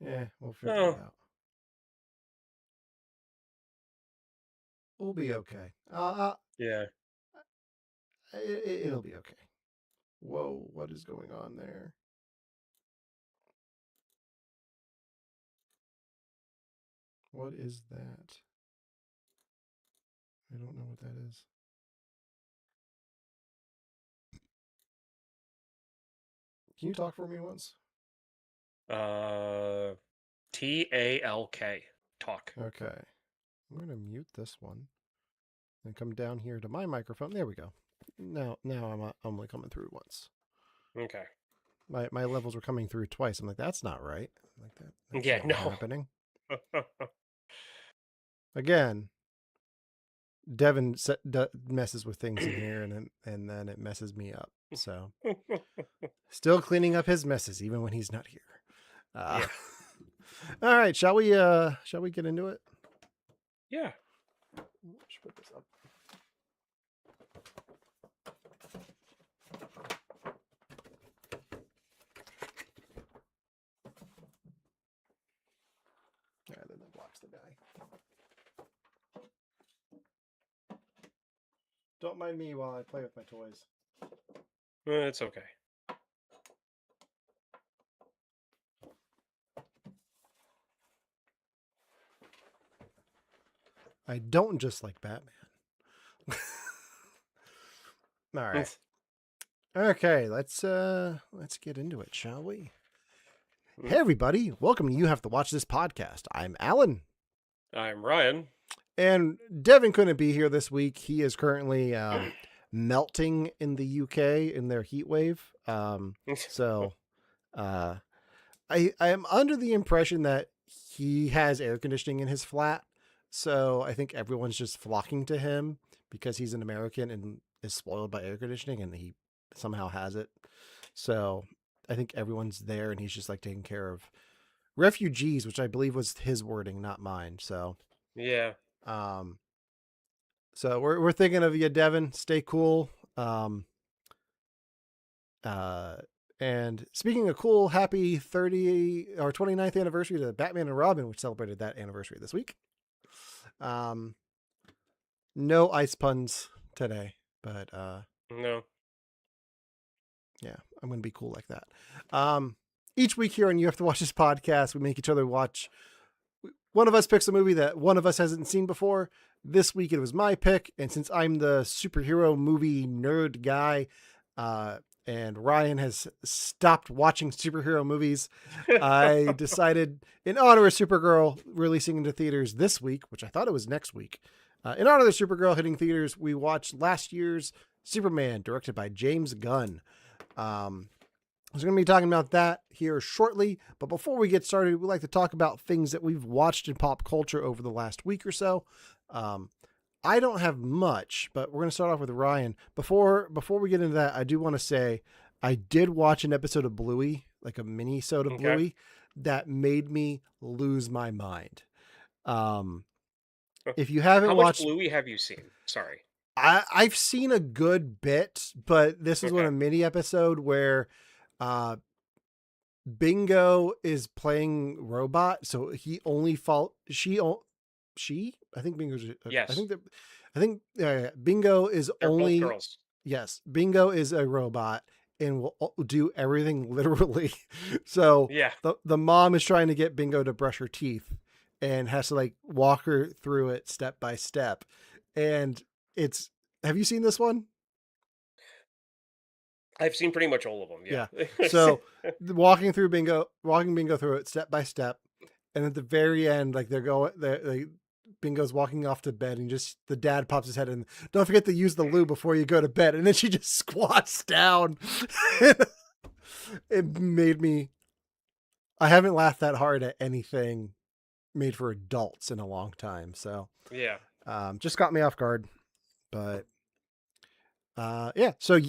Yeah, we'll figure it Oh, out. We'll be okay. yeah. It'll be okay. Whoa, what is going on there? What is that? I don't know what that is. Can you talk for me once? Uh, TALK. Talk. Okay. I'm going to mute this one and come down here to my microphone. There we go. Now I'm only coming through once. Okay. My levels were coming through twice. I'm like, that's not right. I'm like that's Yeah, not no. happening. Again, Devin messes with things in here, and then it messes me up. So still cleaning up his messes even when he's not here. Uh, Yeah. all right, shall we get into it? Yeah. Let's put this up. Yeah, then that blocks the guy. Don't mind me while I play with my toys. It's okay. I don't just like Batman. All right. Okay, let's get into it, shall we? Hey everybody, welcome to You Have to Watch This podcast. I'm Alan. I'm Ryan. And Devin couldn't be here this week. He is currently melting in the UK in their heat wave. So uh, I am under the impression that he has air conditioning in his flat. So I think everyone's just flocking to him because he's an American and is spoiled by air conditioning, and he somehow has it. So I think everyone's there, and he's just like taking care of refugees, which I believe was his wording, not mine. Yeah. Um, so we're thinking of you, Devin. Stay cool. Uh, and speaking of cool, happy 30 or 29th anniversary to Batman and Robin, which celebrated that anniversary this week. Um, no ice puns today, but No. yeah, I'm going to be cool like that. Each week here on You Have to Watch This podcast, we make each other watch. One of us picks a movie that one of us hasn't seen before. This week it was my pick, and since I'm the superhero movie nerd guy, and Ryan has stopped watching superhero movies, I decided, in honor of Supergirl releasing into theaters this week, which I thought it was next week, in honor of Supergirl hitting theaters, we watched last year's Superman, directed by James Gunn. I was going to be talking about that here shortly, but before we get started, we'd like to talk about things that we've watched in pop culture over the last week or so. I don't have much, but we're going to start off with Ryan. Before we get into that, I do want to say I did watch an episode of Bluey, like a mini sode of Okay. Bluey, that made me lose my mind. Um, if you haven't How much watched, Bluey have you seen? Sorry. I've seen a good bit, but this is one Okay. a mini episode where uh, Bingo is playing robot, so he only fault she. I think Bingo's. I Yes. think that. I think Bingo is They're both only. girls. Yes, Bingo is a robot and will do everything literally. So Yeah. the mom is trying to get Bingo to brush her teeth and has to like walk her through it step by step. And it's. Have you seen this one? I've seen pretty much all of them. Yeah. Yeah. So walking Bingo through it step by step, and at the very end, like Bingo's walking off to bed, and just the dad pops his head in. Don't forget to use the loo before you go to bed, and then she just squats down. It made me. I haven't laughed that hard at anything made for adults in a long time, so Yeah. just got me off guard. But yeah. So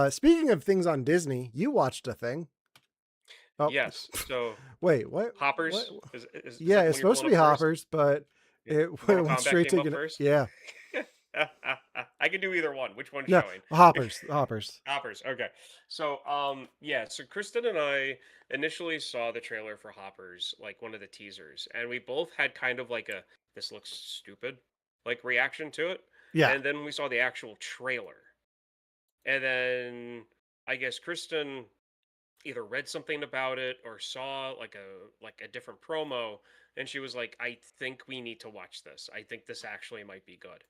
speaking of things on Disney, you watched a thing. Oh, Yes. So wait, what? What? Hoppers is Yeah, that the it's one you're supposed to pulling be up first? Hoppers, but Yeah. it Mortal went Kombat straight came to up first. yeah. I can do either one. Which one's No, showing? Hoppers, Hoppers. Hoppers. Okay. So, yeah. So Kristen and I initially saw the trailer for Hoppers, like one of the teasers, and we both had kind of like a "this looks stupid" like reaction to it, Yeah, and then we saw the actual trailer, and then I guess Kristen either read something about it or saw like a different promo, and she was like, "I think we need to watch this. I think this actually might be good."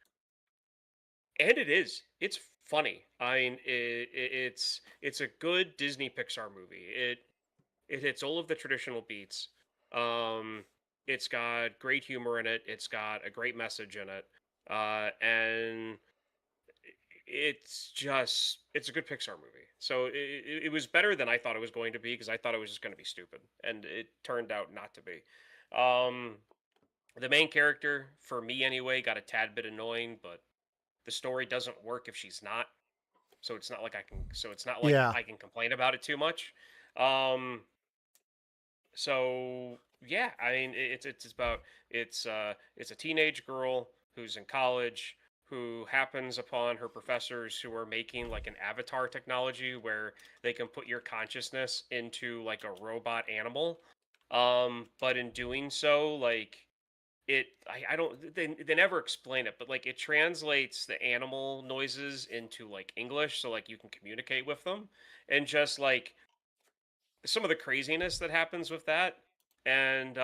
And it is. It's funny. I mean, it's a good Disney Pixar movie. It hits all of the traditional beats. Um, it's got great humor in it. It's got a great message in it. And it's a good Pixar movie. So it was better than I thought it was going to be because I thought it was just going to be stupid, and it turned out not to be. Um, the main character, for me anyway, got a tad bit annoying, but the story doesn't work if she's not. So it's not like yeah, I can complain about it too much. Um, so yeah, I mean it's about it's a teenage girl who's in college who happens upon her professors who are making like an avatar technology where they can put your consciousness into like a robot animal. But in doing so, like I don't they never explain it, but like it translates the animal noises into like English so like you can communicate with them, and just like some of the craziness that happens with that. And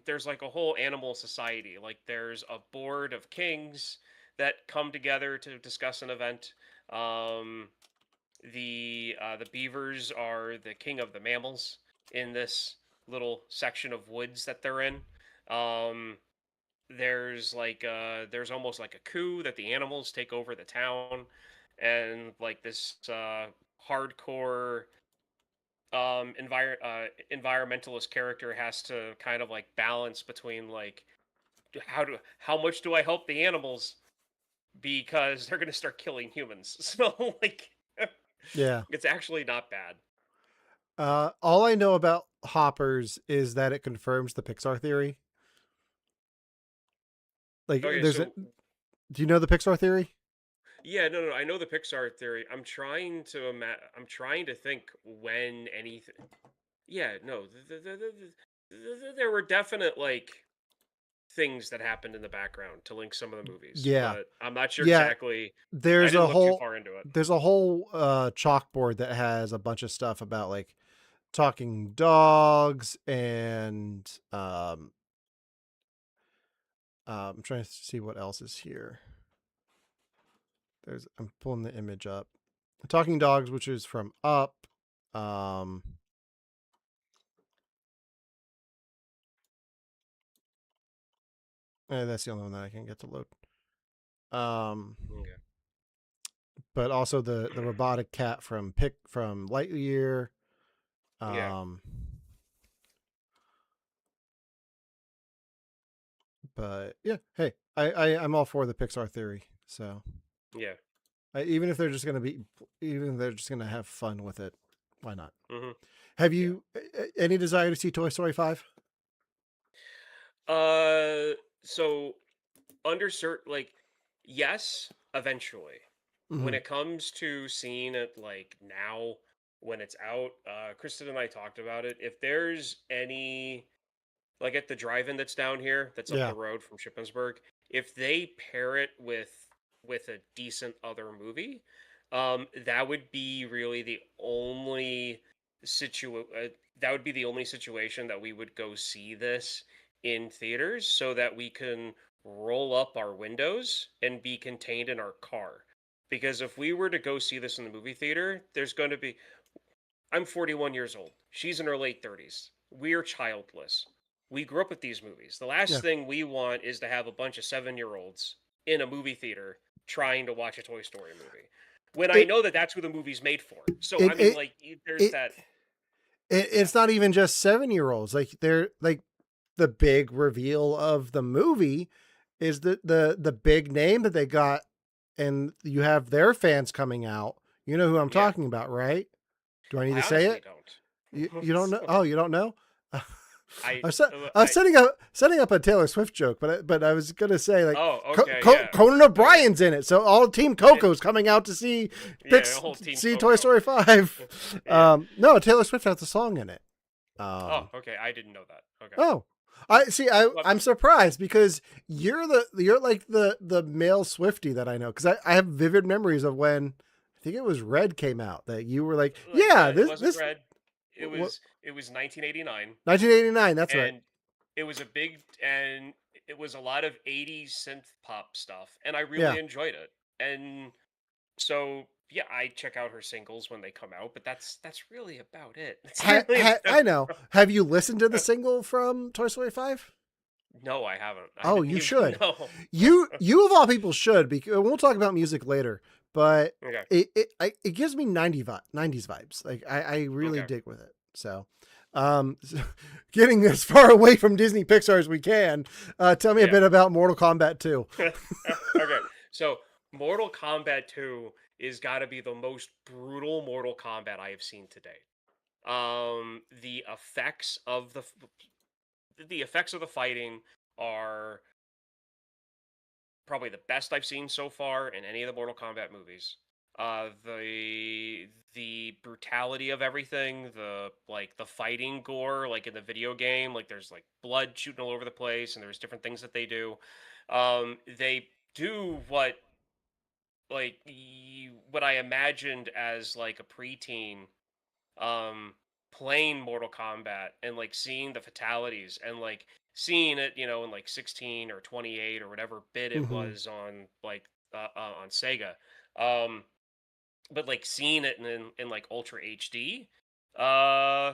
there's like a whole animal society, like there's a board of kings that come together to discuss an event. um the beavers are the king of the mammals in this little section of woods that they're in. um there's almost like a coup that the animals take over the town, and like this hardcore environmentalist character has to kind of like balance between like how much do I help the animals because they're going to start killing humans. So like yeah. it's actually not bad. All I know about Hoppers is that it confirms the Pixar theory. Like, Okay, there's a. so Do you know the Pixar theory? yeah, no, I know the Pixar theory. I'm trying to think when anything. Yeah, no, there were definite like things that happened in the background to link some of the movies, Yeah, but I'm not sure yeah. exactly. I There's a didn't look too whole far into it. there's a whole chalkboard that has a bunch of stuff about like talking dogs and I'm trying to see what else is here. I'm pulling the image up. Talking dogs, which is from Up. Um, that's the only one that I can get to load. Um, Okay. but also the robotic cat from Lightyear. Yeah, Um, but yeah, hey, I'm all for the Pixar theory. So yeah, even if they're just gonna be, even if they're just gonna have fun with it, why not? hmm Have yeah. you any desire to see Toy Story 5? Uh, so under certain like, yes, eventually. When Mm-hmm. it comes to seeing it like now when it's out, Kristen and I talked about it. If there's any like at the drive-in that's down here, that's up Yeah, the road from Shippensburg, if they pair it with a decent other movie, that would be really the only that would be the only situation that we would go see this in theaters so that we can roll up our windows and be contained in our car. Because if we were to go see this in the movie theater, there's going to be I'm 41 years old. She's in her late 30s. We're childless. We grew up with these movies. The last yeah. thing we want is to have a bunch of 7-year-olds in a movie theater trying to watch a Toy Story movie. When I It know that that's who the movie's made for. So, it I mean, it like, there's it, that. Yeah. it's not even just 7-year-olds. Like they're like the big reveal of the movie is the big name that they got, and you have their fans coming out. You know who I'm Yeah. talking about, right? Do I need I to say honestly it? don't. You don't know? Oh, you don't know? I, I was, se- uh, I was I, setting up a Taylor Swift joke, but I was gonna say like oh, okay, yeah, Conan okay, O'Brien's in it, so all Team yeah, Coco's coming out to see yeah, the whole team see Toy Coco. Story 5. Yeah. No, Taylor Swift has a song in it. Oh, Um, okay, I didn't know that. Okay. oh, I see. What? I'm surprised because you're like the male Swifty that I know, because I have vivid memories of when I think it was Red came out that you were like, Like yeah, it wasn't this red. It what was it was 1989, 1989. That's right. and it was a big and it was a lot of 80s synth pop stuff, and I Yeah. really enjoyed it. And so yeah, I check out her singles when they come out, but that's really about it. That's really I know. Have you listened to the single from Toy Story 5? no, I haven't. I Oh, didn't you even should. know. You of all people should, because we'll talk about music later. But Okay. it gives me 90s vibes. Like I really Okay. dig with it. So, so getting as far away from Disney Pixar as we can. Tell me a Yeah. bit about Mortal Kombat 2. Okay. So Mortal Kombat 2 is got to be the most brutal Mortal Kombat I have seen to date. The effects of the effects of the fighting are probably the best I've seen so far in any of the Mortal Kombat movies. The brutality of everything, the fighting gore, like in the video game, like there's like blood shooting all over the place, and there's different things that they do. They do what I imagined as like a preteen um playing Mortal Kombat and like seeing the fatalities and like seeing it, in like 16 or 28 or whatever bit it Hmm. was on on Sega. Um but like seeing it in like Ultra HD, uh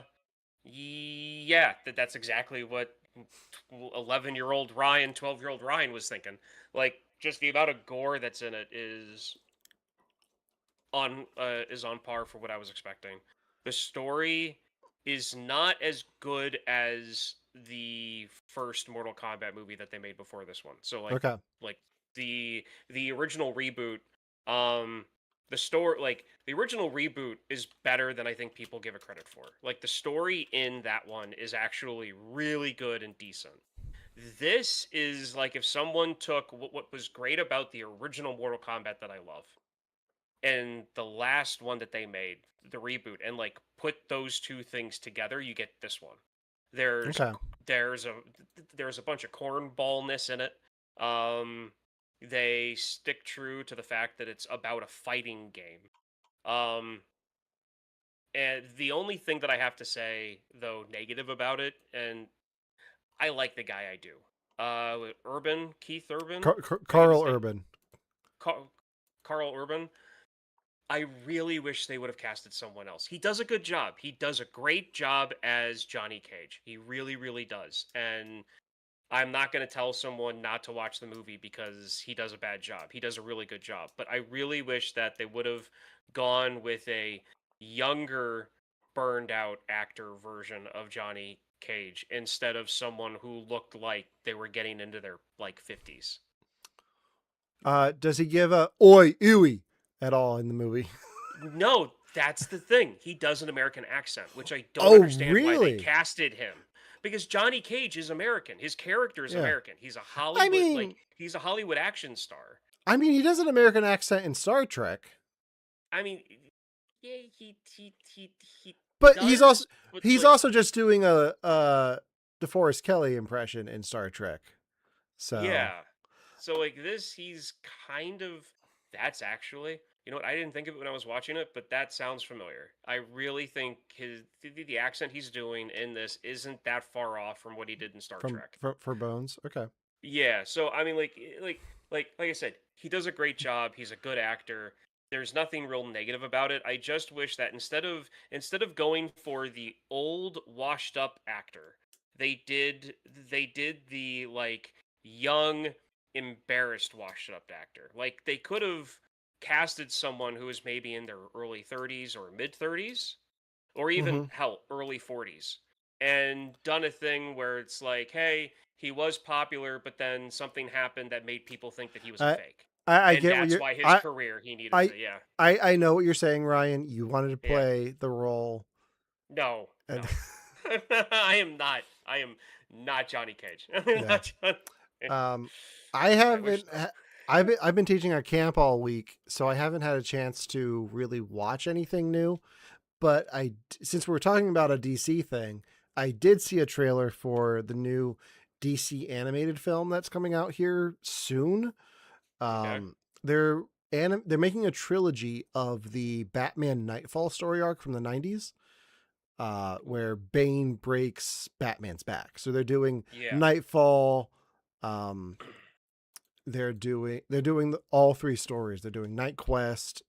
yeah, that's exactly what 11-year-old Ryan, 12-year-old Ryan was thinking. Like just the amount of gore that's in it is on par for what I was expecting. The story is not as good as the first Mortal Kombat movie that they made before this one. So Okay. like the original reboot, um the original reboot is better than I think people give it credit for. Like the story in that one is actually really good and decent. This is like if someone took what was great about the original Mortal Kombat that I love and the last one that they made, the reboot, and like put those two things together, you get this one. There's Okay. there's a there's a bunch of cornballness in it. Um, they stick true to the fact that it's about a fighting game. Um, and the only thing that I have to say though negative about it, and I like the guy I do. Keith Urban, I get Carl his name, Urban. Carl, Carl Urban. I really wish they would have casted someone else. He does a good job. He does a great job as Johnny Cage. He really, really does. And I'm not going to tell someone not to watch the movie because he does a bad job. He does a really good job. But I really wish that they would have gone with a younger, burned out actor version of Johnny Cage instead of someone who looked like they were getting into their like 50s. Does he give a oi ooey at all in the movie? No, that's the thing. He does an American accent, which I don't Oh, understand why they really? casted him. Because Johnny Cage is American. His character is Yeah. American. I mean, He's a Hollywood action star. he does an American accent in Star Trek, I mean, yeah, he but does, but he's like also just doing a DeForest Kelly impression in Star Trek. So, yeah. So like this, he's kind of that's actually you know what I didn't think of it when I was watching it, but that sounds familiar. I really think the accent he's doing in this isn't that far off from what he did in Star Trek. for Bones. Okay. Yeah, so I mean like I said, he does a great job. He's a good actor. There's nothing real negative about it. I just wish that instead of going for the old washed up actor, they did they did the like young embarrassed washed up actor. Like they could have casted someone who was maybe in their early 30s or mid 30s or even Hmm. hell early 40s and done a thing where it's like hey he was popular but then something happened that made people think that he was a I, fake I and get what that's you're. why his career he needed I to yeah I know what you're saying, Ryan. You wanted to yeah play the role, no and no I am not. I am not Johnny Cage. I'm Yeah. not Johnny Cage. Um, I I wish haven't. so. I've been teaching at camp all week, so I haven't had a chance to really watch anything new. But since we're talking about a DC thing, I did see a trailer for the new DC animated film that's coming out here soon. Okay. Um, they're they're making a trilogy of the Batman Nightfall story arc from the '90s, Ooh. where Bane breaks Batman's back. So they're doing Yeah. Nightfall. Um, they're doing all three stories. They're doing Night Quest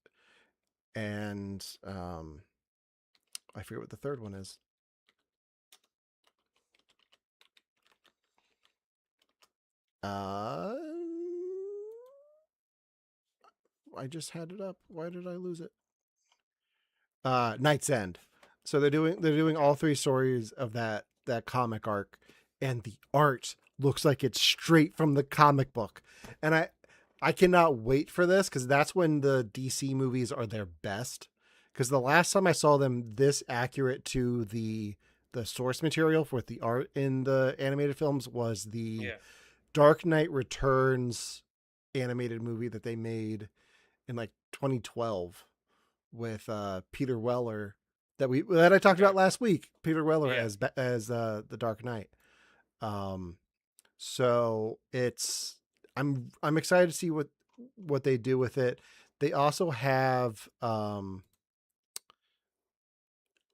and I forget what the third one is. Uh, I just had it up. Why did I lose it? Night's End. So they're doing Okay. all three stories of that comic arc, and the art looks like it's straight from the comic book, and I cannot wait for this because that's when the DC movies are their best. Because the last time I saw them this accurate to the source material for the art in the animated films was the Yeah. Dark Knight Returns animated movie that they made in like 2012 with Peter Weller that I talked Okay. about last week. Peter Weller Yeah. as the Dark Knight. Um, so I'm excited to see what they do with it. They also have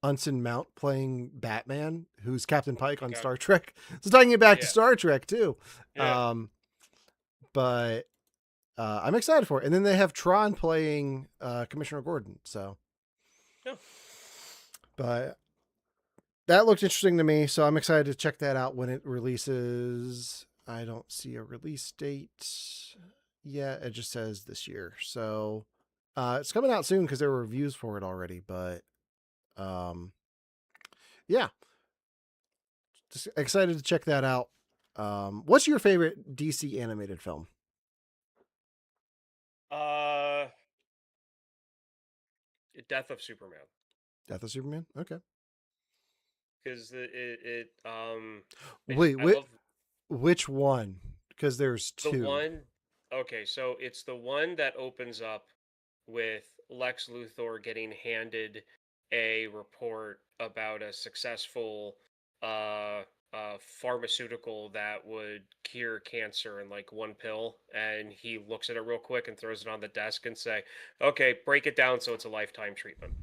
Unson Mount playing Batman, who's Captain Pike on Okay. Star Trek. So taking it back to Yeah. Star Trek too. Yeah. Um, but I'm excited for it. And then they have Tron playing Commissioner Gordon. So, Yeah. but that looked interesting to me. So I'm excited to check that out when it releases. I don't see a release date yet. It just says this year. So it's coming out soon because there were reviews for it already. But um, yeah, just excited to check that out. What's your favorite DC animated film? Uh, Death of Superman. Death of Superman? Okay. Because Wait, I love which one? Because there's the two. one. Okay, so it's the one that opens up with Lex Luthor getting handed a report about a successful uh pharmaceutical that would cure cancer in like one pill, and he looks at it real quick and throws it on the desk and say, "Okay, break it down so it's a lifetime treatment."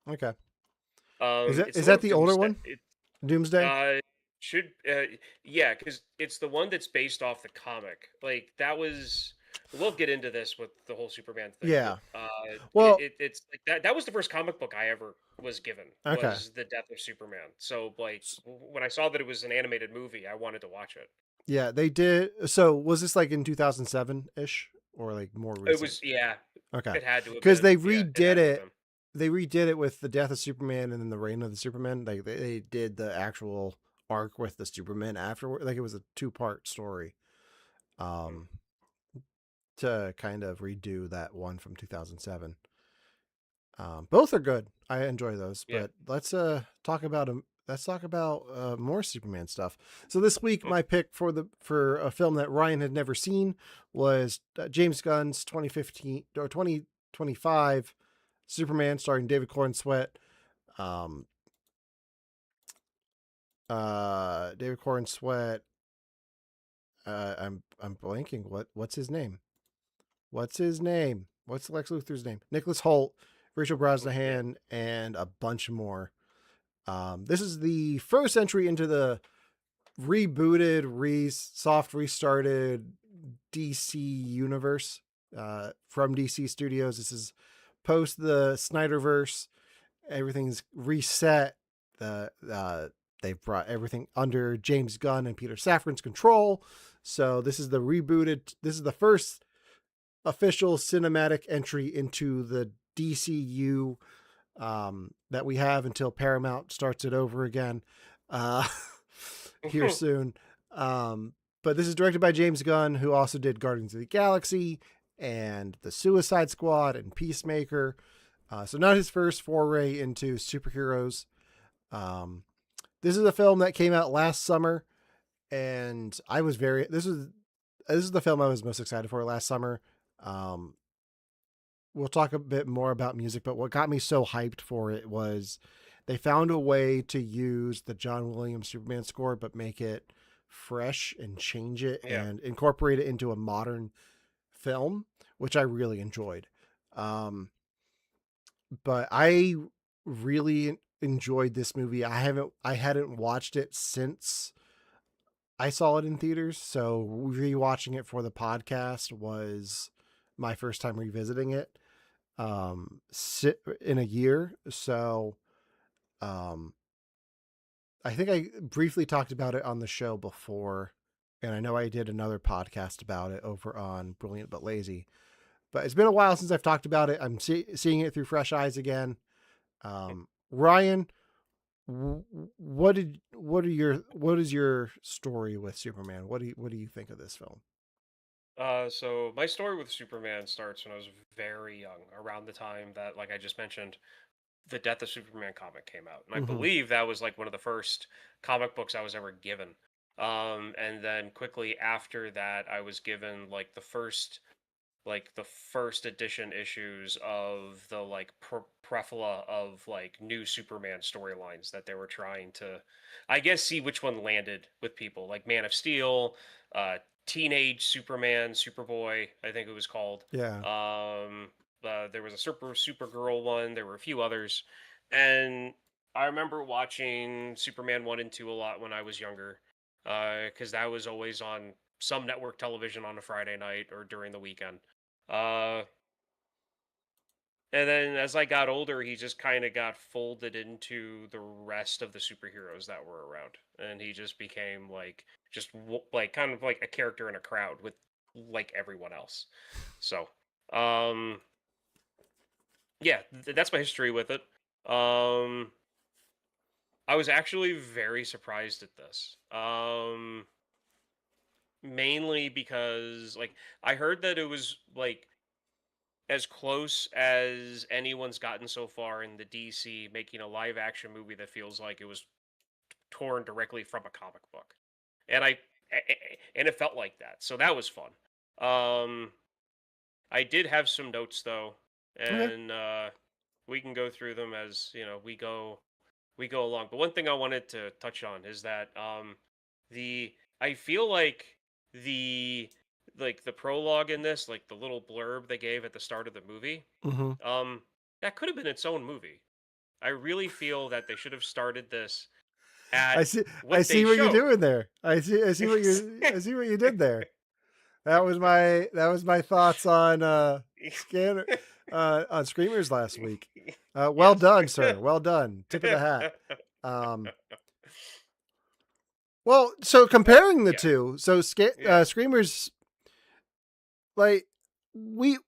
Okay. Is that It's the is one that with the older Doomsday. one? Doomsday? Uh, should Yeah, because it's the one that's based off the comic. Like that was. We'll get into this with the whole Superman thing, but Yeah. Well, it's like that. That was the first comic book I ever was given, okay. was the Death of Superman. So like when I saw that it was an animated movie, I wanted to watch it. Yeah, they did. So was this like in 2007 ish or like more It recent? was, yeah, Okay. it had to have Because been. they Yeah, it redid had to have it. been. They redid it with the Death of Superman and then the Reign of the Superman. Like they did the actual arc with the Superman afterward. Like it was a two-part story. Hmm. Um, to kind of redo that one from 2007. Both are good. I enjoy those, Yeah. but talk about them. Let's talk about more Superman stuff. So this week, Hmm. my pick for a film that Ryan had never seen was James Gunn's 2015 or 2025 Superman, starring David Corn Sweat. Um, David Corn Sweat. I'm blanking. What's his name? What's his name? What's Lex Luthor's name? Nicholas Holt, Rachel Yeah. Brosnahan, and a bunch more. This is the first entry into the rebooted, soft restarted DC universe from DC Studios. This is post the Snyderverse. Everything's reset. They've brought everything under James Gunn and Peter Safran's control. So this is the rebooted. This is the first official cinematic entry into the DCU that we have until Paramount starts it over again uh, here soon. Um, but this is directed by James Gunn, who also did Guardians of the Galaxy and The Suicide Squad and Peacemaker. So not his first foray into superheroes. Um, this is a film that came out last summer, and I was very this is the film I was most excited for last summer. Um, we'll talk a bit more about music, but what got me so hyped for it was they found a way to use the John Williams Superman score, but make it fresh and change it Yeah. and incorporate it into a modern film, which I really enjoyed. Um, but I really enjoyed this movie. I hadn't watched it since I saw it in theaters, so rewatching it for the podcast was my first time revisiting it in a year. So um, I think I briefly talked about it on the show before, and I know I did another podcast about it over on Brilliant but Lazy. But it's been a while since I've talked about it. I'm seeing it through fresh eyes again. Ryan, what is your story with Superman? What do you think of this film? So my story with Superman starts when I was very young, around the time that, like I just mentioned, the Death of Superman comic came out, and I Mm-hmm. believe that was like one of the first comic books I was ever given. And then quickly after that, I was given like the first edition issues of the like prefala of like new Superman storylines that they were trying to, I guess, see which one landed with people, like Man of Steel, uh, Teenage Superman, Superboy, I think it was called. Yeah. Um, there was a Supergirl one. There were a few others, and I remember watching Superman 1 and 2 a lot when I was younger, because that was always on some network television on a Friday night or during the weekend. Uh, and then as I got older, he just kind of got folded into the rest of the superheroes that were around, and he just became like like kind of like a character in a crowd with like everyone else. So, um, yeah, that's my history with it. Um, I was actually very surprised at this. Mainly because like I heard that it was like as close as anyone's gotten so far in the DC making a live action movie that feels like it was torn directly from a comic book. And and it felt like that. So that was fun. Um I did have some notes though, Okay. and we can go through them as, we go along. But one thing I wanted to touch on is that the I feel like the the prologue in this, like the little blurb they gave at the start of the movie, Mm-hmm. um, that could have been its own movie. I really feel that they should have started this at I see. I what they see what you're showed. doing there. I see what you did there. That was my thoughts on scanner on Screamers last week. Well Yes. done, sir. Well done. Tip of the hat. Um, well, so comparing the Yeah. two, so Yeah. Screamers, like we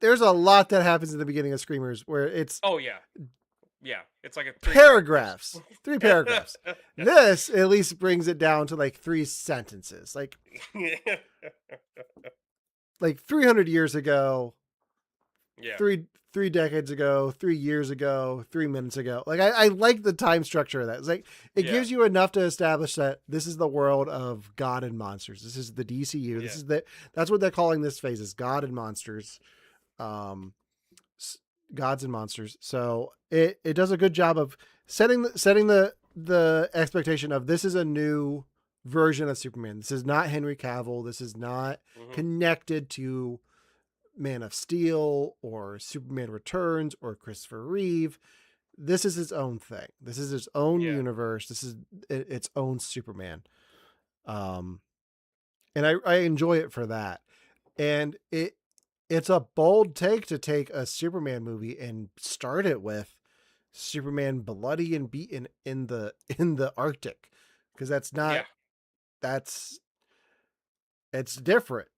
there's a lot that happens in the beginning of Screamers where it's Oh yeah. Yeah. It's like a three paragraphs. paragraphs, three paragraphs. This at least brings it down to like three sentences, like 300 years ago, Yeah. three decades ago, 3 years ago, 3 minutes ago. Like I like the time structure of that. It's like it Yeah. gives you enough to establish that this is the world of God and monsters. This is the DCU. Yeah. That's what they're calling this phase is God and monsters. Um, gods and monsters. So it does a good job of setting the expectation of this is a new version of Superman. This is not Henry Cavill. This is not Hmm. connected to Man of Steel or Superman Returns or Christopher Reeve. This is its own thing. This is its own Yeah. universe. This is its own Superman. Um, and I enjoy it for that. And it's a bold take to take a Superman movie and start it with Superman bloody and beaten in the Arctic, because Yeah. that's it's different.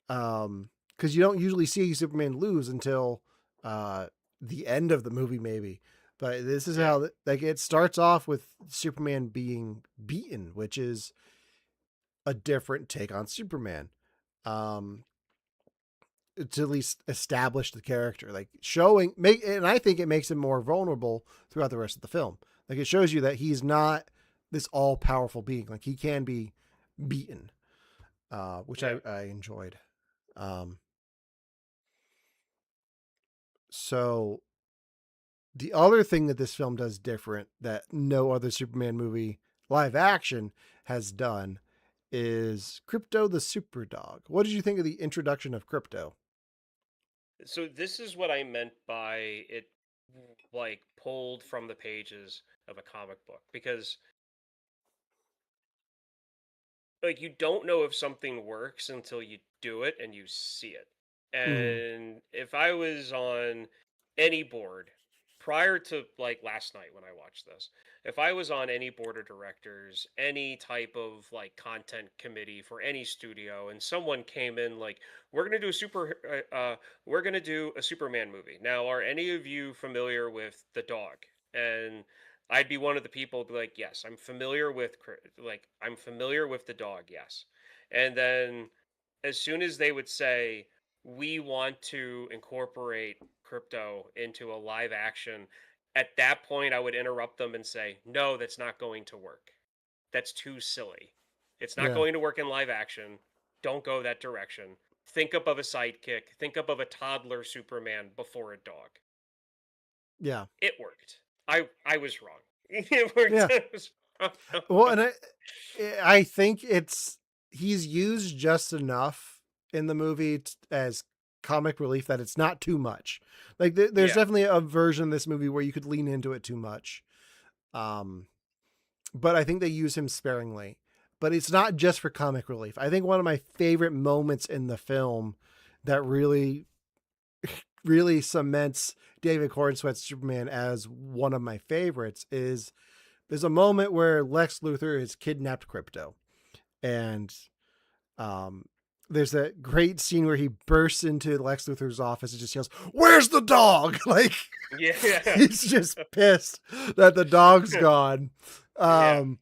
Because you don't usually see Superman lose until uh the end of the movie, maybe. But this is Yeah. how like it starts off with Superman being beaten, which is a different take on Superman. Um, to at least establish the character, like showing make, and I think it makes him more vulnerable throughout the rest of the film. Like it shows you that he's not this all powerful being. Like he can be beaten, which Yeah. I enjoyed. Um, so the other thing that this film does different that no other Superman movie live action has done is Crypto the Super Dog. What did you think of the introduction of Crypto? So this is what I meant by it, like pulled from the pages of a comic book, because like you don't know if something works until you do it and you see it. Mm, And if I was on any board prior to like last night when I watched this, if I was on any board of directors, any type of like content committee for any studio, and someone came in like, we're gonna do a we're gonna do a Superman movie. Now, are any of you familiar with the dog? And I'd be one of the people be like, yes, I'm familiar with I'm familiar with the dog, yes. And then as soon as they would say we want to incorporate crypto into a live action, at that point I would interrupt them and say, no, that's not going to work. That's too silly. It's not yeah, going to work in live action. Don't go that direction. Think up of a sidekick. Think up of a toddler Superman before a dog. yeah, It worked. I was wrong. It worked. yeah. It was wrong. Well, and I think it's he's used just enough in the movie as comic relief that it's not too much. Like there's Yeah, definitely a version of this movie where you could lean into it too much. Um, but I think they use him sparingly. But it's not just for comic relief. I think one of my favorite moments in the film that really cements David Cornsweet's Superman as one of my favorites is there's a moment where Lex Luthor has kidnapped Crypto, and um, there's a great scene where he bursts into Lex Luthor's office and just yells, "Where's the dog?" Like yeah, he's just pissed that the dog's gone. yeah, Um,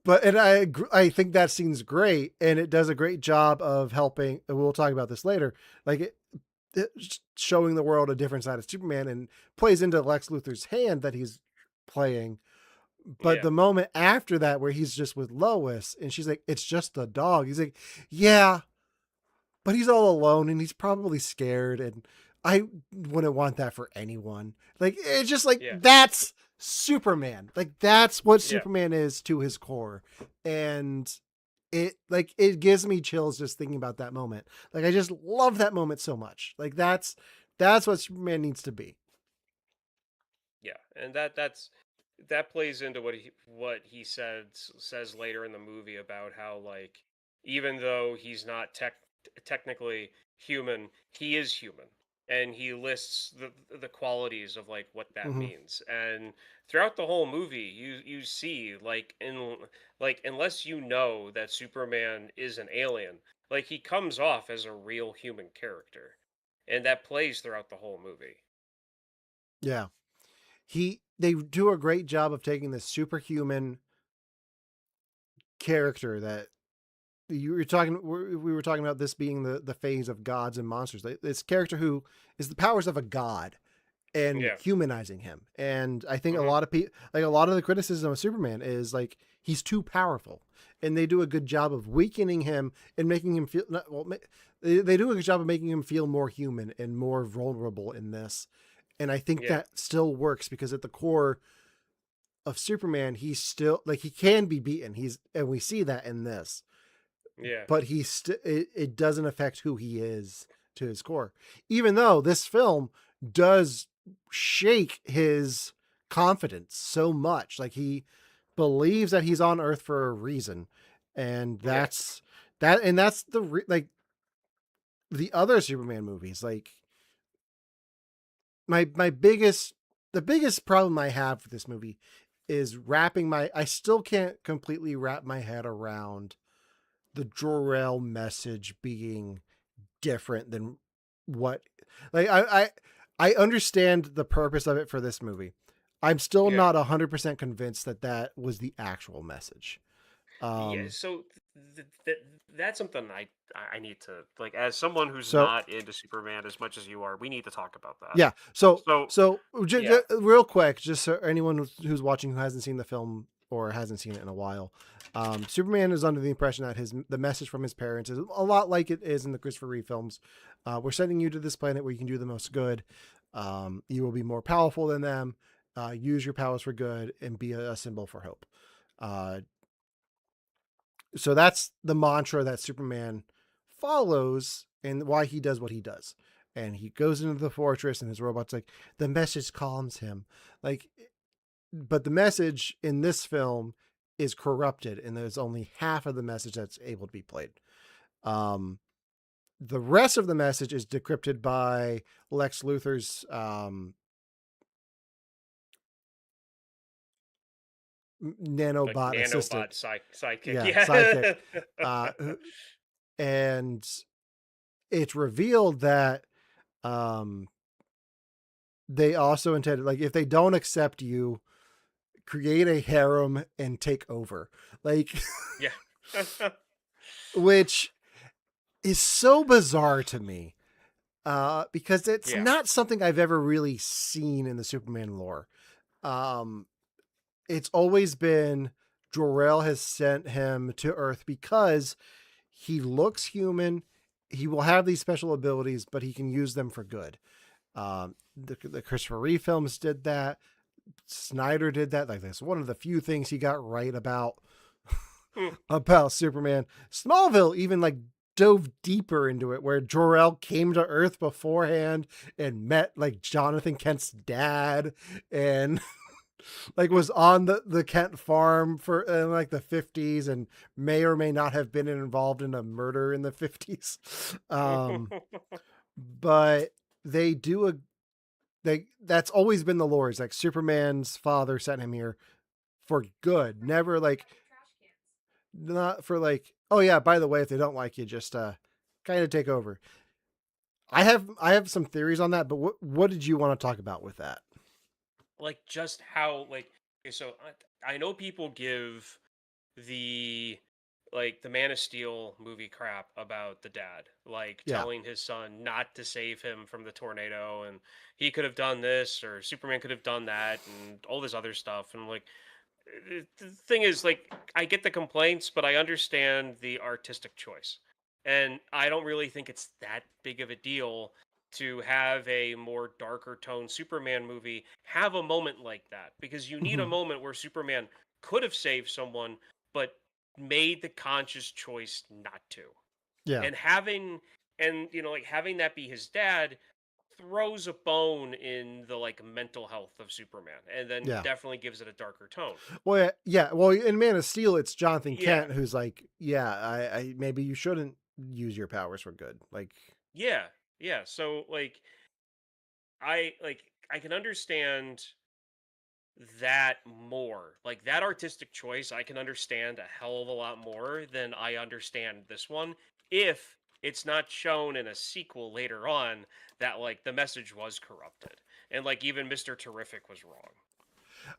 but and I think that scene's great, and it does a great job of helping. And we'll talk about this later. Like it showing the world a different side of Superman, and plays into Lex Luthor's hand that he's playing. But yeah, the moment after that, where he's just with Lois, and she's like, "It's just a dog." He's like, "Yeah, but he's all alone, and he's probably scared, and I wouldn't want that for anyone." Like it's just like yeah, that's Superman. Like that's what yeah, Superman is to his core, and it gives me chills just thinking about that moment. Like I just love that moment so much. Like that's what Superman needs to be. yeah. And that plays into what he says later in the movie about how like even though he's not technically human, he is human. And he lists the qualities of like what that Mm-hmm. means. And throughout the whole movie, you see like unless you know that Superman is an alien, like he comes off as a real human character. And that plays throughout the whole movie. Yeah, they do a great job of taking this superhuman character that you were talking we were talking about this being the phase of gods and monsters. This character who is the powers of a god and Yeah. humanizing him. And I think a Hmm. lot of people, like a lot of the criticism of Superman is like he's too powerful, and they do a good job of weakening him and making him feel well. They do a good job of making him feel more human and more vulnerable in this. And I think Yeah. that still works because at the core of Superman, he's still like he can be beaten. And we see that in this, Yeah. but it doesn't affect who he is to his core. Even though this film does shake his confidence so much, like he believes that he's on Earth for a reason, and Yeah. that's like the other Superman movies. Like my biggest the biggest problem I have with this movie is wrapping my I still can't completely wrap my head around the Jor-El message being different than what like I understand the purpose of it for this movie. I'm still Yeah. not 100% convinced that that was the actual message. Yeah. Um So th- th- that's something I need to like as someone who's So not into Superman as much as you are. We need to talk about that. yeah, so So yeah, real quick, just so anyone who's watching who hasn't seen the film or hasn't seen it in a while, Superman is under the impression that the message from his parents is a lot like it is in the Christopher Reeve films. We're sending you to this planet where you can do the most good. You will be more powerful than them. Use your powers for good and be a symbol for hope. Uh, so that's the mantra that Superman follows and why he does what he does. And he goes into the fortress and his robot's like, the message calms him. Like, but the message in this film is corrupted and there's only half of the message that's able to be played. Um, the rest of the message is decrypted by Lex Luthor's like nanobot assistant. nanobot sidekick. Yeah, sidekick. Yeah. Uh, and it's revealed that um, they also intended, like, if they don't accept you, create a harem and take over. Like, Yeah. which is so bizarre to me because it's Yeah. not something I've ever really seen in the Superman lore. Um, it's always been Jor-El has sent him to Earth because he looks human. He will have these special abilities, but he can use them for good. The Christopher Reeve films did that. Snyder did that. Like, that's one of the few things he got right Hmm. about Superman. Smallville even like dove deeper into it, where Jor-El came to Earth beforehand and met like Jonathan Kent's dad, and like was on the Kent farm for in like the 50s, and may or may not have been involved in a murder in the 50s. But they do a they that's always been the lore. It's like Superman's father sent him here for good, never like not for like, oh yeah, by the way, if they don't like you, just kind of take over. I have some theories on that, but what did you want to talk about with that? Like just how like okay, so I know people give the like the Man of Steel movie crap about the dad, like Yeah. telling his son not to save him from the tornado and he could have done this or Superman could have done that and all this other stuff and like the thing is like I get the complaints but I understand the artistic choice and I don't really think it's that big of a deal to have a more darker tone Superman movie have a moment like that because you need a Hmm. moment where Superman could have saved someone but made the conscious choice not to Yeah. and having and like having that be his dad throws a bone in the like mental health of Superman and then Yeah. definitely gives it a darker tone. Well, yeah. Well, in Man of Steel, it's Jonathan Yeah. Kent who's like, yeah, I maybe you shouldn't use your powers for good. Like, Yeah. Yeah. So I can understand that more. Like that artistic choice I can understand a hell of a lot more than I understand this one if it's not shown in a sequel later on that like the message was corrupted and like even Mr. Terrific was wrong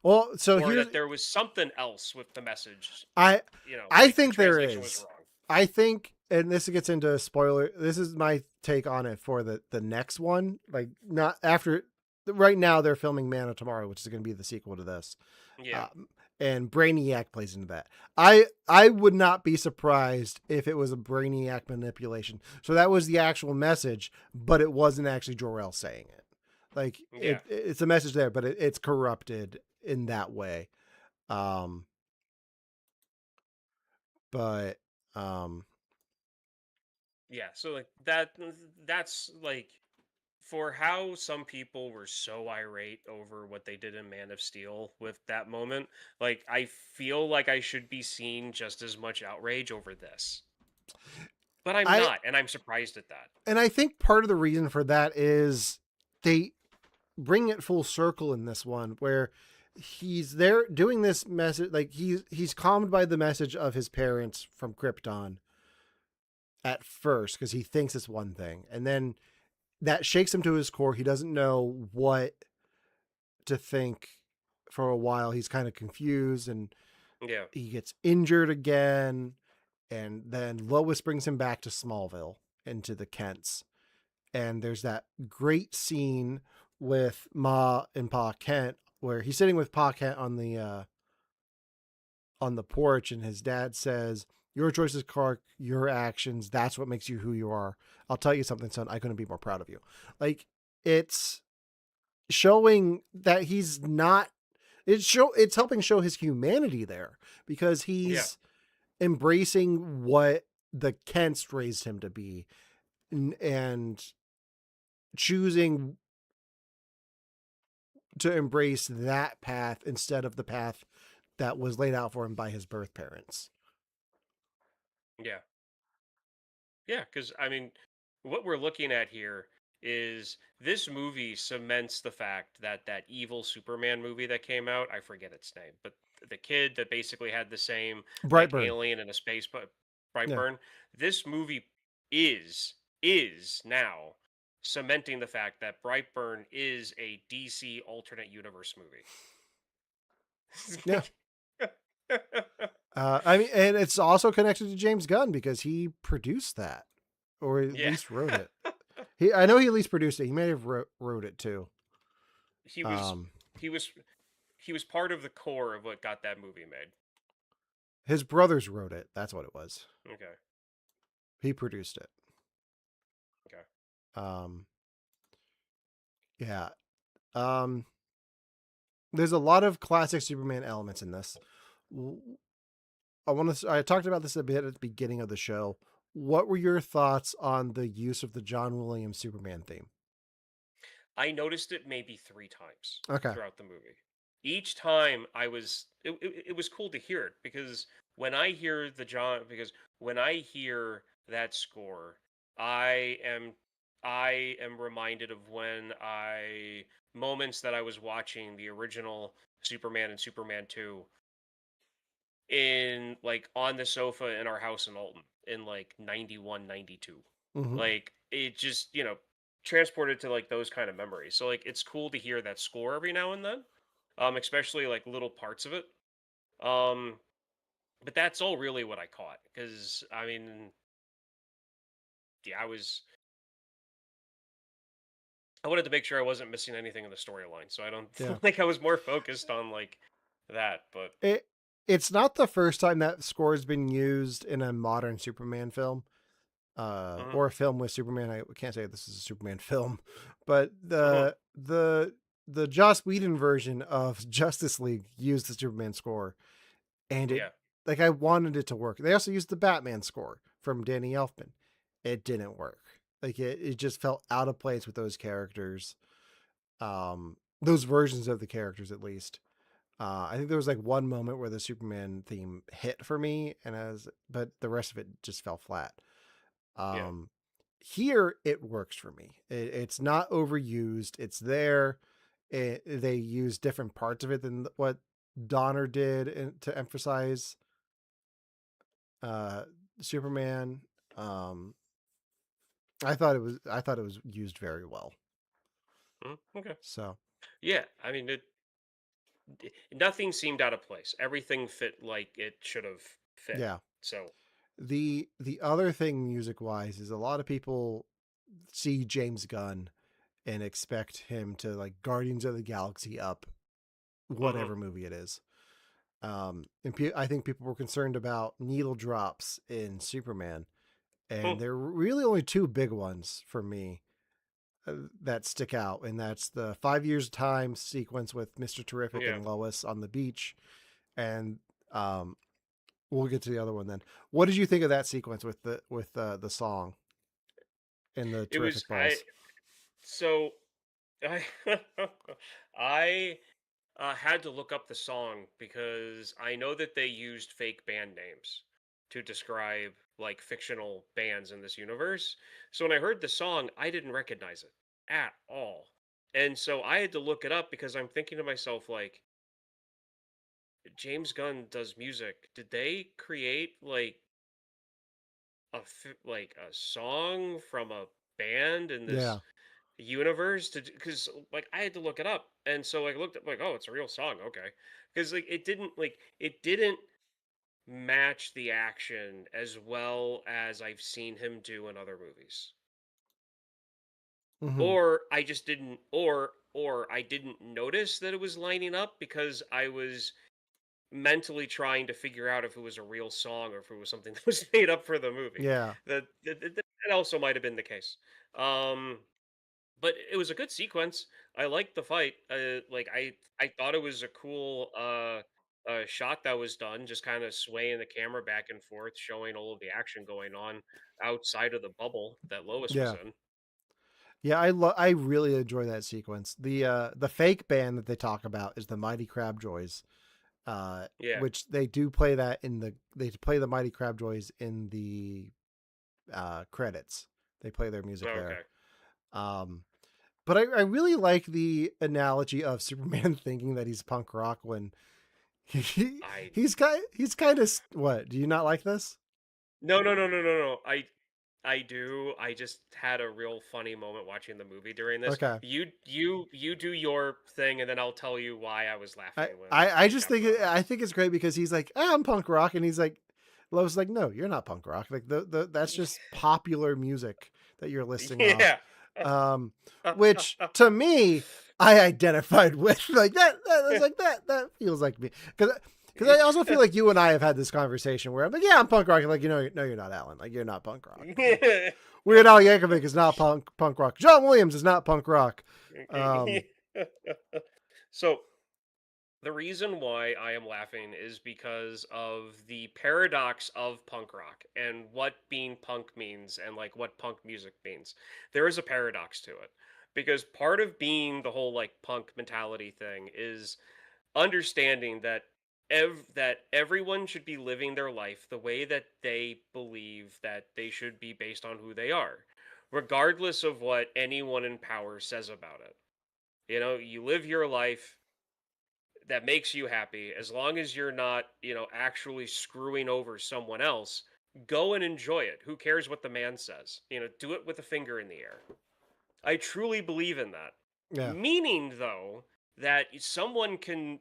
well, so or here's that there was something else with the message, I I like the think there translation was is. wrong. I think, and this gets into a spoiler. This is my take on it for the next one. Like, not after. Right now, they're filming Man of Tomorrow, which is going to be the sequel to this. Yeah. Um, and Brainiac plays into that. I would not be surprised if it was a Brainiac manipulation. So that was the actual message, but it wasn't actually Jor-El saying it. Like, Yeah. it's a message there, but it's corrupted in that way. Um, but um, Yeah. So like that's like for how some people were so irate over what they did in Man of Steel with that moment, like I feel like I should be seeing just as much outrage over this. But I'm I not, and I'm surprised at that. and I think part of the reason for that is they bring it full circle in this one, where he's there doing this message, like he's calmed by the message of his parents from Krypton at first because he thinks it's one thing, and then that shakes him to his core. He doesn't know what to think for a while. He's kind of confused, and Yeah. he gets injured again, And then Lois brings him back to Smallville into the Kents. And there's that great scene with Ma and Pa Kent where he's sitting with Pa Kent on the porch, and his dad says, "Your choices, Clark, your actions, that's what makes you who you are. I'll tell you something, son, I couldn't be more proud of you." Like, it's showing that he's not it's helping show his humanity there because Yeah. he's embracing what the Kents raised him to be, and choosing to embrace that path instead of the path that was laid out for him by his birth parents. Yeah. Yeah, because I mean, what we're looking at here is this movie cements the fact that that evil Superman movie that came out, I forget its name, but the kid that basically had the same like Brightburn. alien in a space but Yeah. Brightburn, this movie is is now cementing the fact that Brightburn is a DC alternate universe Yeah. movie. I mean, and it's also connected to James Gunn because he produced that, or at Yeah. least wrote it. I know he at least produced it. He may have wrote it too. he was Um, he was he was part of the core of what got that movie made. his brothers wrote it. That's what it was. Okay. He produced it. Okay. Um, yeah. Um, there's a lot of classic Superman elements in this. I talked about this a bit at the beginning of the show. What were your thoughts on the use of the John Williams Superman theme? I noticed it maybe 3 times Okay. throughout the movie. Each time it was cool to hear it because because when I hear that score, I am I am reminded of when I moments that I was watching the original Superman and Superman 2 in like on the sofa in our house in Alton in like 91, 92. Mm-hmm. Like it just, transported to like those kind of memories. So like it's cool to hear that score every now and then. Especially like little parts of it. Um but that's all really what I caught cuz I mean, yeah, I wanted to make sure I wasn't missing anything in the storyline. So I don't Yeah. think I was more focused on like that, but It it's not the first time that score has been used in a modern Superman film, mhm, or a film with Superman. I can't say this is a Superman film, but mhm, the Joss Whedon version of Justice League used the Superman score, and it yeah. like I wanted it to work. They also used the Batman score from Danny Elfman. It didn't work. Like it just felt out of place with those characters, those versions of the characters at least. I think there was like one moment where the Superman theme hit for me, but the rest of it just fell flat. Yeah. Um, Here it works for me. It's not overused. It's there. They use different parts of it than what Donner did to emphasize uh, Superman. Um, I thought it was used very well. Mhm, okay. So Yeah, I mean nothing seemed out of place. Everything fit like it should have fit. yeah, So, the other thing music wise is a lot of people see James Gunn and expect him to like Guardians of the Galaxy up mhm, whatever movie it is. And I think people were concerned about needle drops in Superman, hmm, and there were really only two big ones for me that stick out, and that's the 5 years time sequence with Mister Terrific yeah. and Lois on the beach, and um, we'll get to the other one then. What did you think of that sequence with the song and the It was Terrific I balls? so I I had to look up the song because I know that they used fake band names to describe like fictional bands in this universe. So when I heard the song, I didn't recognize it at all. And so I had to look it up because I'm thinking to myself like James Gunn does music. Did they create like like a song from a band in this Yeah, universe to because like I had to look it up and so like I looked up like oh it's a real song okay because like it didn't match the action as well as I've seen him do in other movies. Hmm. Or I just didn't or I didn't notice that it was lining up because I was mentally trying to figure out if it was a real song or if it was something that was made up for the movie. Yeah. That also might have been the case. Um, but it was a good sequence. I liked the fight. Like I thought it was a cool shot that was done, just kind of swaying the camera back and forth, showing all of the action going on outside of the bubble that Lois was Yeah. in. Yeah, I really enjoy that sequence. The fake band that they talk about is the Mighty Crab Joys, Yeah. which they do play that in they play the Mighty Crab Joys in the credits. They play their music there. Okay. Um, but I really like the analogy of Superman thinking that he's punk rock when I he's kind of what? Do you not like this? no. I do. I just had a real funny moment watching the movie during this. Okay. You do your thing, and then I'll tell you why I was I, laughing when I it just got think brought up. I think it's great because he's like, I'm punk rock, and he's like, Love's like, no, you're not punk rock. Like the that's just popular music that you're listing off. Yeah. Um, which to me, I identified with like that was like that feels like me because I also feel like you and I have had this conversation where I'm like, yeah, I'm punk rock. Like, no, you're not, Alan. Like, you're not punk rock. Weird Al Yankovic is not punk rock. John Williams is not punk rock. Um, So the reason why I am laughing is because of the paradox of punk rock and what being punk means and like what punk music means. There is a paradox to it because part of being the whole like punk mentality thing is understanding that that everyone should be living their life the way that they believe that they should be based on who they are, regardless of what anyone in power says about it. You know, you live your life that makes you happy as long as you're not, actually screwing over someone else. Go and enjoy it. Who cares what the man says? Do it with a finger in the air. I truly believe in that. yeah. Meaning though that someone can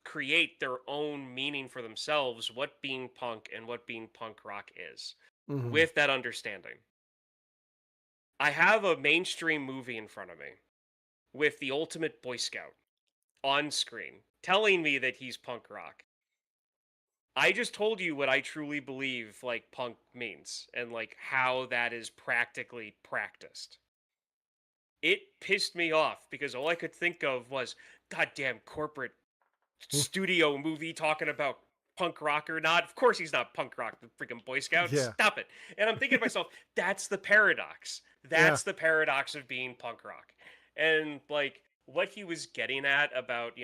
create their own meaning for themselves what being punk and what being punk rock is Hmm. with that understanding. I have a mainstream movie in front of me with the ultimate Boy Scout on screen telling me that he's punk rock. I just told you what I truly believe like punk means and like how that is practically practiced. It pissed me off because all I could think of was goddamn corporate studio movie talking about punk rock or not. Of course he's not punk rock, the freaking Boy Scout. Yeah. Stop it. And I'm thinking to myself, that's the paradox. Yeah. That's the paradox of being punk rock. And like what he was getting at about,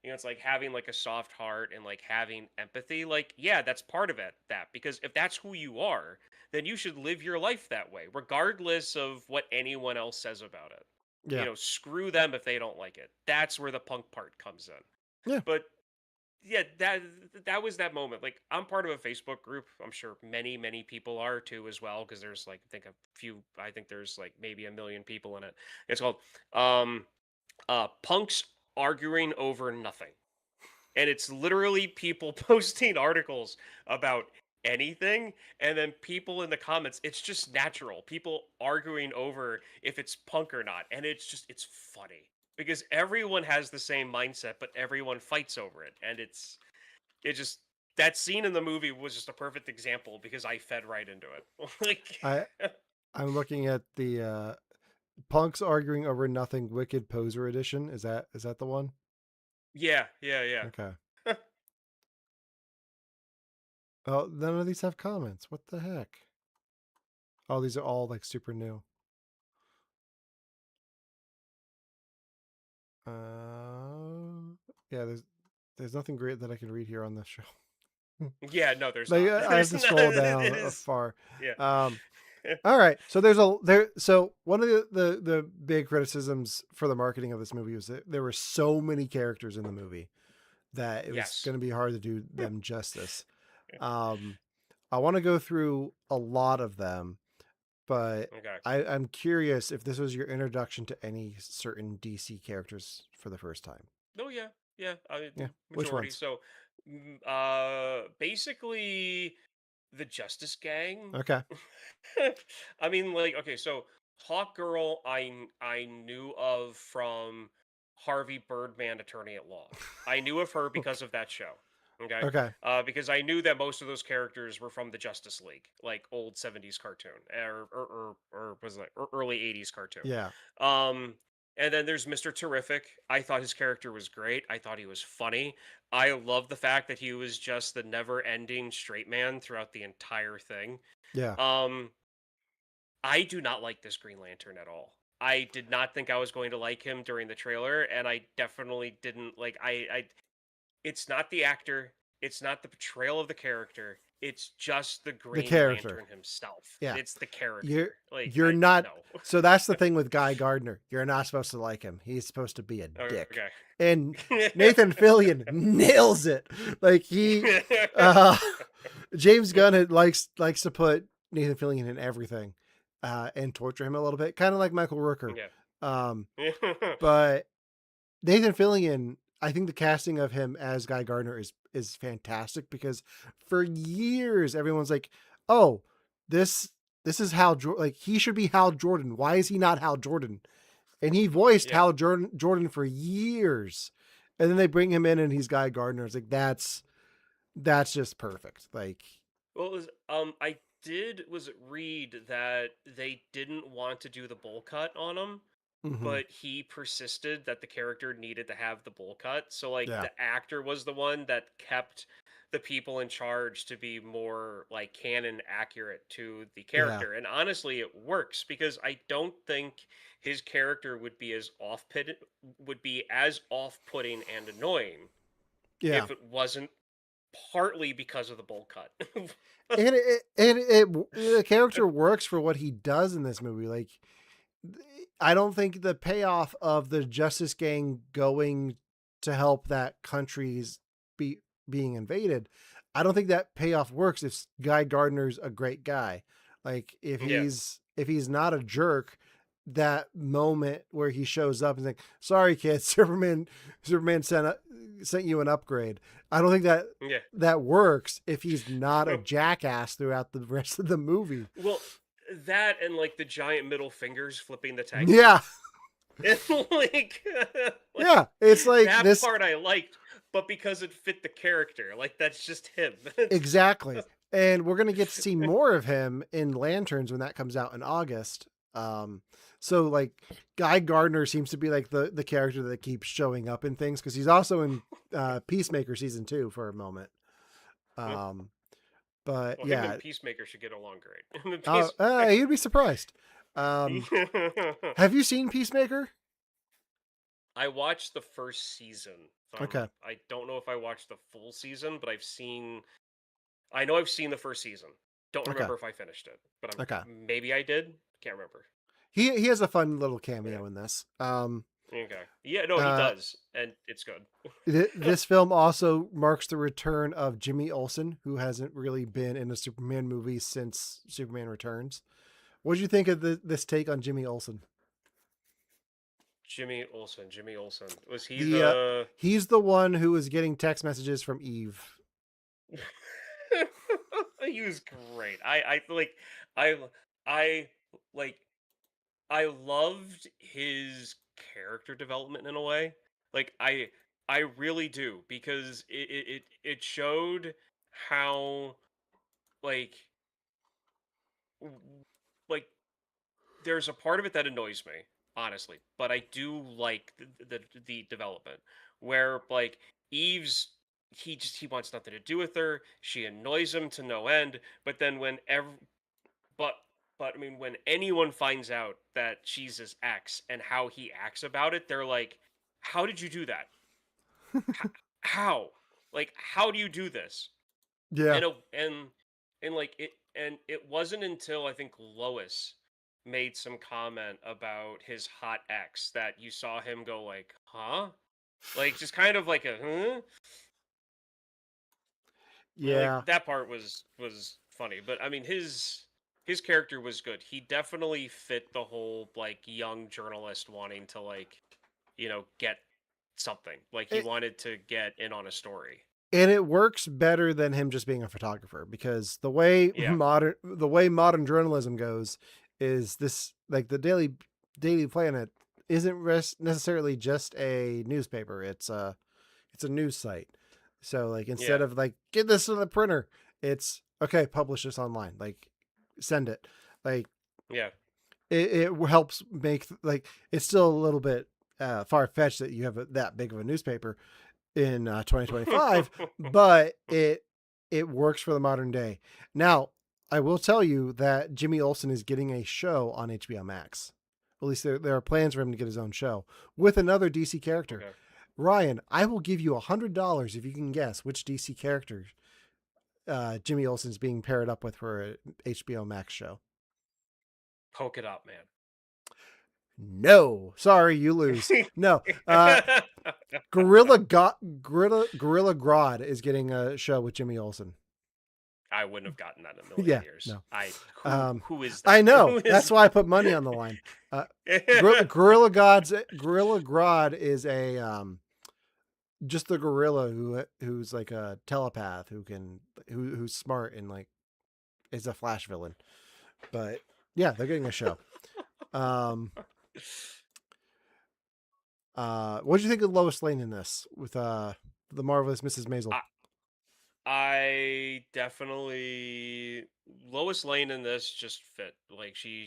it's like having like a soft heart and like having empathy. Like, yeah, that's part of it. That because if that's who you are, then you should live your life that way, regardless of what anyone else says about it. Yeah. Screw them if they don't like it. That's where the punk part comes in. Yeah. But yeah, that was that moment. Like I'm part of a Facebook group. I'm sure many people are too as well because there's like I think there's like maybe a million people in it. It's called um punks arguing over nothing. And it's literally people posting articles about anything and then people in the comments, it's just natural, people arguing over if it's punk or not, and it's funny because everyone has the same mindset but everyone fights over it, and it just that scene in the movie was just a perfect example because I fed right into it. Like I I'm looking at the punks arguing over nothing wicked poser edition. Is that the one? yeah. Okay. Oh, none of these have comments. What the heck? Oh, these are all like super new. Yeah, there's nothing great that I can read here on this show. Yeah, no, there's Like not. I have There's to not. scroll It down is. far. Yeah. Um, all right, so there's a there. So one of the big criticisms for the marketing of this movie was that there were so many characters in the movie that it was Yes. going to be hard to do them justice. Um, I want to go through a lot of them, but Okay. I'm curious if this was your introduction to any certain DC characters for the first time. Oh yeah. Yeah, I mean, Yeah. Which majority. ones? So, basically, the Justice Gang. Okay. I mean, like, okay, so Hawk Girl, I knew of from Harvey Birdman, Attorney at Law. I knew of her because of that show. Okay, Okay. because I knew that most of those characters were from the Justice League, like old '70s cartoon, or was it like early '80s cartoon. Yeah. Um, and then there's Mr. Terrific. I thought his character was great. I thought he was funny. I love the fact that he was just the never-ending straight man throughout the entire thing. Yeah. Um, I do not like this Green Lantern at all. I did not think I was going to like him during the trailer, and I definitely didn't like. It's not the actor. It's not the portrayal of the character. It's just the The Green character. Lantern himself. Yeah. It's the You're character. Like you're I not no. so that's the thing with Guy Gardner. You're not supposed to like him. He's supposed to be a dick. Okay. And Nathan Fillion nails it. Like uh James Gunn likes to put Nathan Fillion in everything and torture him a little bit, kind of like Michael Rooker. Um Yeah. but Nathan Fillion, I think the casting of him as Guy Gardner is fantastic because for years everyone's like, "Oh, this is Hal like he should be Hal Jordan. Why is he not Hal Jordan?" And he voiced Yeah. Hal Jordan for years. And then they bring him in and he's Guy Gardner. It's like that's just perfect. Like, Well, it was, I did was read that they didn't want to do the bowl cut on him, mhm, but he persisted that the character needed to have the bowl cut. So like yeah, the actor was the one that kept the people in charge to be more like canon accurate to the yeah, character. And honestly, it works because I don't think his character would be as off-putting and annoying yeah. if it wasn't partly because of the bowl cut. And the character works for what he does in this movie. Like, I don't think the payoff of the Justice Gang going to help that country's be being invaded, I don't think that payoff works if Guy Gardner's a great guy. Like Yeah. if he's not a jerk, that moment where he shows up and like, sorry kids, Superman sent you an upgrade. I don't think Yeah. that works if he's not a jackass throughout the rest of the movie. Well, that and like the giant middle fingers flipping the tank. Yeah. And like, like Yeah. It's like that this. part I liked, but because it fit the character, like that's just him. Exactly. And we're going to get to see more of him in Lanterns when that comes out in August. So like Guy Gardner seems to be like the character that keeps showing up in things because he's also in Peacemaker season 2 for a moment. Um, but Well, him and yeah, Peacemaker should get along great. Peace. you'd be surprised. Have you seen Peacemaker? I watched the first season. Okay. I don't know if I watched the full season, but I know I've seen the first season. Don't Okay. remember if I finished it, but Okay. maybe I did. Can't remember. He has a fun little Yeah. cameo in this. Okay. Yeah, no, he Uh, does, and it's good. this film also marks the return of Jimmy Olsen, who hasn't really been in a Superman movie since Superman Returns. What did you think of this take on Jimmy Olsen? Jimmy Olsen. Jimmy Olsen. Was he The the? he's the one who was getting text messages from Eve. He was great. I I like I loved his character development in a way. Like I really do because it showed how like w- like there's a part of it that annoys me, honestly, but I do like the development where like Eve's he wants nothing to do with her. She annoys him to no end, but then but but I mean when anyone finds out that she's his ex and how he acts about it, they're like, "How did you do that? How? Like how do you do this?" Yeah. And it wasn't until I think Lois made some comment about his hot ex that you saw him go like, "Huh?" Like just kind of like a, "Huh?" Like Yeah. that part was funny, but I mean his character was good. He definitely fit the whole like young journalist wanting to like, get something. Like he it, wanted to get in on a story. and it works better than him just being a photographer, because Yeah. the way modern journalism goes is this, like the Daily Planet isn't necessarily just a newspaper. It's a news site. So like instead Yeah. of like get this to the printer, it's okay, publish this online. Like send it. Like Yeah. it helps make, like it's still a little bit far fetched that you have that big of a newspaper in 2025, but it works for the modern day. Now, I will tell you that Jimmy Olsen is getting a show on HBO Max. At least there are plans for him to get his own show with another DC character. Okay. Ryan, I will give you $100 if you can guess which DC character Jimmy Olsen's being paired up with for a HBO Max show. Poke it up, man. No, sorry, you lose. No, Gorilla Grodd is getting a show with Jimmy Olsen. I wouldn't have gotten that in a million Yeah, years. no. I who is I that? know. Who That's is why I put money on the line. Gorilla Grodd is a just the gorilla who's like a telepath who's smart and like is a Flash villain. But yeah, they're getting a show. Um, what did you think of Lois Lane in this with the marvelous Mrs. Maisel? I definitely Lois Lane in this just fit. Like she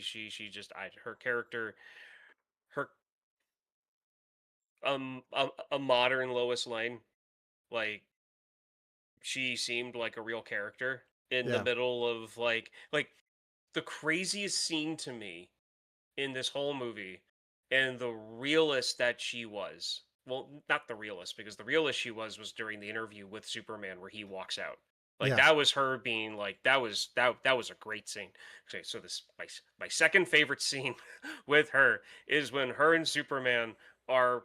just her character, her a modern Lois Lane, like she seemed like a real character in the Yeah, middle of like the craziest scene to me in this whole movie, and the realist that she was. Well, not the realist, because the realist she was during the interview with Superman where he walks out. Like yeah. that was her being like that was a great scene. Okay, so this my second favorite scene with her is when her and Superman are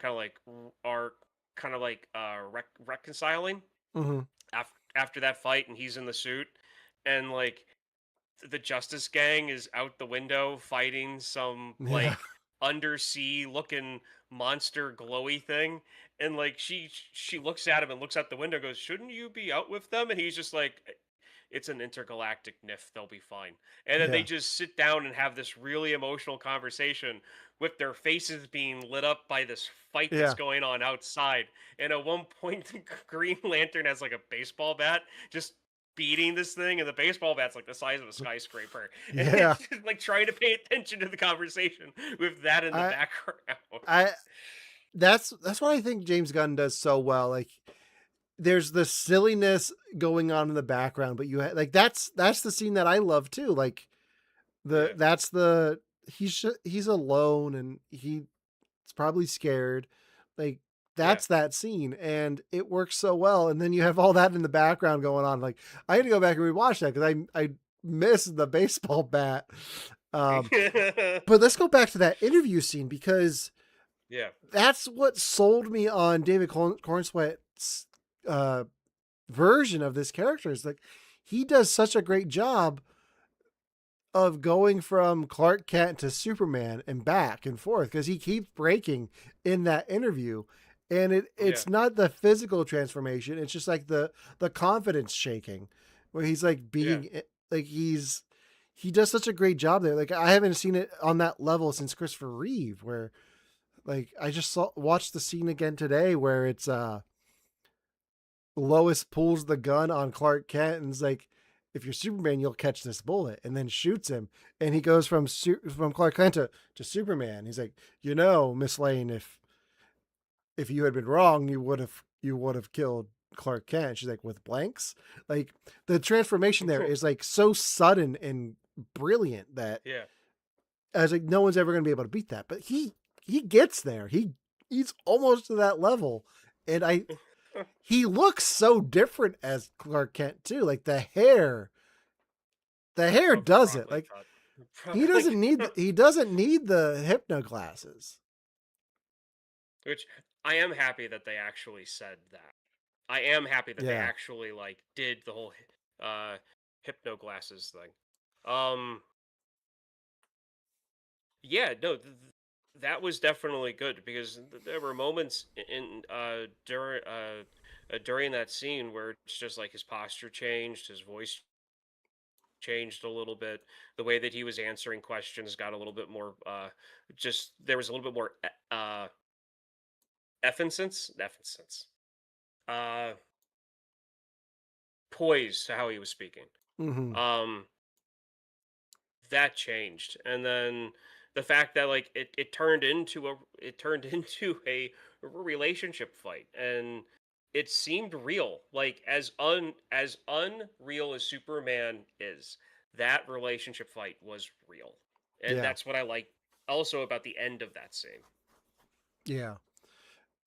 are kind of like reconciling Hmm. after that fight, and he's in the suit, and like the Justice Gang is out the window fighting some Yeah, like undersea looking monster glowy thing, and like she looks at him and looks out the window and goes, shouldn't you be out with them? And he's just like, it's an intergalactic NIF, they'll be fine. And then they yeah, just sit down and have this really emotional conversation with their faces being lit up by this fight that's yeah, going on outside. And at one point Green Lantern has like a baseball bat just beating this thing, and the baseball bat's like the size of a skyscraper. And yeah. it's just like trying to pay attention to the conversation with that in the I, background. I, that's what I think James Gunn does so well. Like, there's the silliness going on in the background, but like that's the scene that I love too. Like Yeah, that's the he's alone and he's probably scared. Like yeah. that's that scene, and it works so well. And then you have all that in the background going on. Like I had to go back and rewatch that because I missed the baseball bat. Um, but let's go back to that interview scene because Yeah, that's what sold me on David Cornsweet's uh, version of this character. Is like he does such a great job of going from Clark Kent to Superman and back and forth because he keeps breaking in that interview. And yeah, it's not the physical transformation, it's just like the confidence shaking where he's like yeah. being like he does such a great job there. Like I haven't seen it on that level since Christopher Reeve, where like I just watched the scene again today where it's Lois pulls the gun on Clark Kent and is like, "If you're Superman, you'll catch this bullet," and then shoots him. And he goes from Clark Kent to Superman. He's like, Miss Lane, if you had been wrong, you would have killed Clark Kent. She's like, with blanks. Like the transformation there is like so sudden and brilliant that Yeah. I was like, no one's ever gonna be able to beat that. But he gets there. He's almost to that level, and he looks so different as Clark Kent too. Like the hair Oh, does it. broccoli Like cut. he Broccoli doesn't need cut. he doesn't need the hypno glasses. Which I am happy that they actually said that. I am happy that they Yeah, actually like did the whole hypno glasses thing. Um yeah, no, that was definitely good because there were moments in during that scene where it's just like his posture changed, his voice changed a little bit, the way that he was answering questions got a little bit more just there was a little bit more effervescence, uh poise to how he was speaking. Hmm. Um that changed, and then the fact that like it turned into a relationship fight, and it seemed real, like as unreal as Superman is, that relationship fight was real. And Yeah. that's what I like also about the end of that scene. Yeah.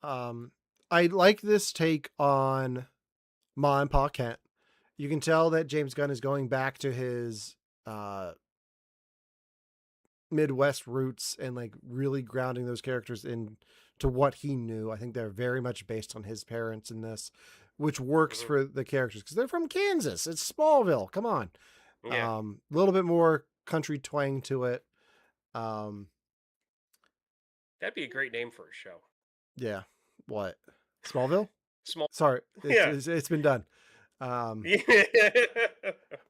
Um, I like this take on Ma and Pa Kent. You can tell that James Gunn is going back to his uh, Midwest roots and like really grounding those characters in to what he knew. I think they're very much based on his parents in this, which works Hmm. for the characters because they're from Kansas. It's Smallville. Come on, Yeah, a little bit more country twang to it. Um, that'd be a great name for a show. yeah, what Smallville? Small. Sorry, Yeah. it's been done. Um, Yeah.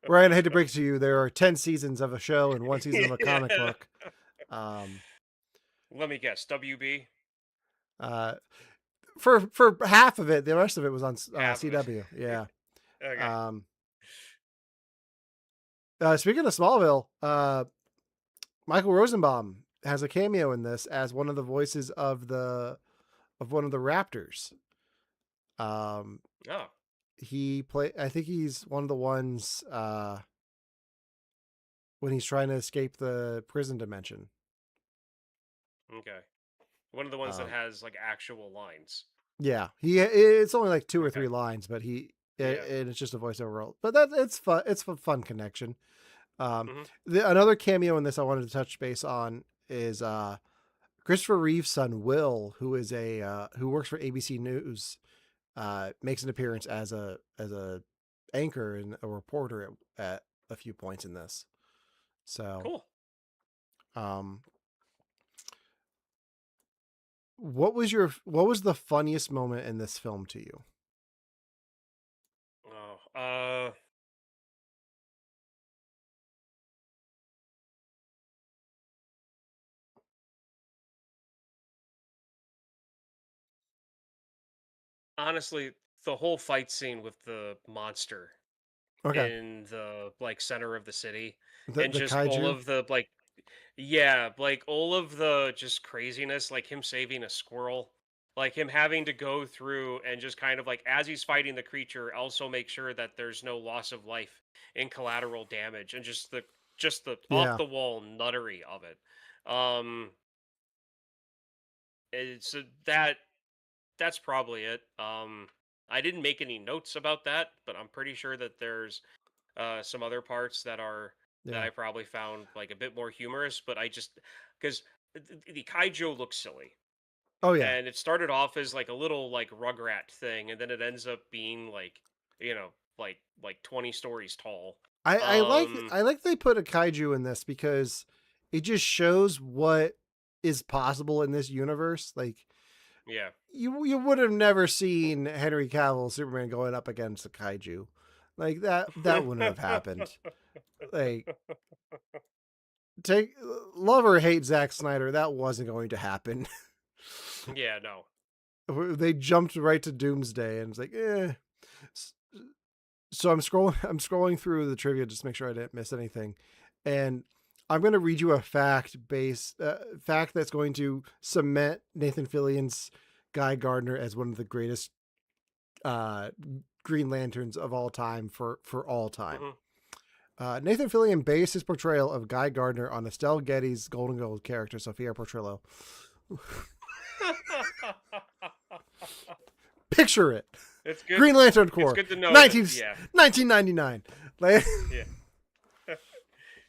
Ryan, I hate to break it to you, there are 10 seasons of a show and one season of a comic Yeah. book. Um, Let me guess. WB. uh, for half of it, the rest of it was on Half of CW. it. Yeah. Okay. Um, Speaking of Smallville, Michael Rosenbaum has a cameo in this as one of the voices of one of the Raptors. Um, Oh, he play. I think he's one of the ones when he's trying to escape the prison dimension. okay. One of the ones that Um, has like actual lines. yeah, it's only like two or Okay. three lines, but Yeah. and it's just a voiceover role. But that it's fun. It's a fun connection. Um, Hmm. Another cameo in this I wanted to touch base on is Christopher Reeve's son Will, who is a who works for ABC News, makes an appearance as a anchor and a reporter at a few points in this. So, Cool. um, what was the funniest moment in this film to you? Oh, honestly, the whole fight scene with the monster Okay, in the like center of the city, and the just all kaiju. of the like, yeah, like all of the just craziness, like him saving a squirrel, like him having to go through and just kind of like as he's fighting the creature, also make sure that there's no loss of life and collateral damage, and just the off Yeah. the wall nuttery of it. Um, it's that's probably it. I didn't make any notes about that, but I'm pretty sure that there's some other parts that Yeah. I probably found like a bit more humorous, but I just because the kaiju looks silly, Oh yeah. and it started off as like a little like rugrat thing, and then it ends up being like you know like 20 stories tall. Um, I like they put a kaiju in this because it just shows what is possible in this universe. Like yeah. you would have never seen Henry Cavill Superman going up against a kaiju. Like that wouldn't have happened. Like take love or hate Zack Snyder, that wasn't going to happen. Yeah, no. They jumped right to Doomsday and it's like, eh. So I'm scrolling through the trivia just to make sure I didn't miss anything. And I'm going to read you a fact that's going to cement Nathan Fillion's Guy Gardner as one of the greatest uh, Green Lanterns of all time for all time. Hmm. Nathan Fillion based his portrayal of Guy Gardner on Estelle Getty's Golden Girls character Sophia Portillo. Picture it. It's good. Green Lantern It's Corps, good to know that. 19, Yeah, 1999. Like, yeah.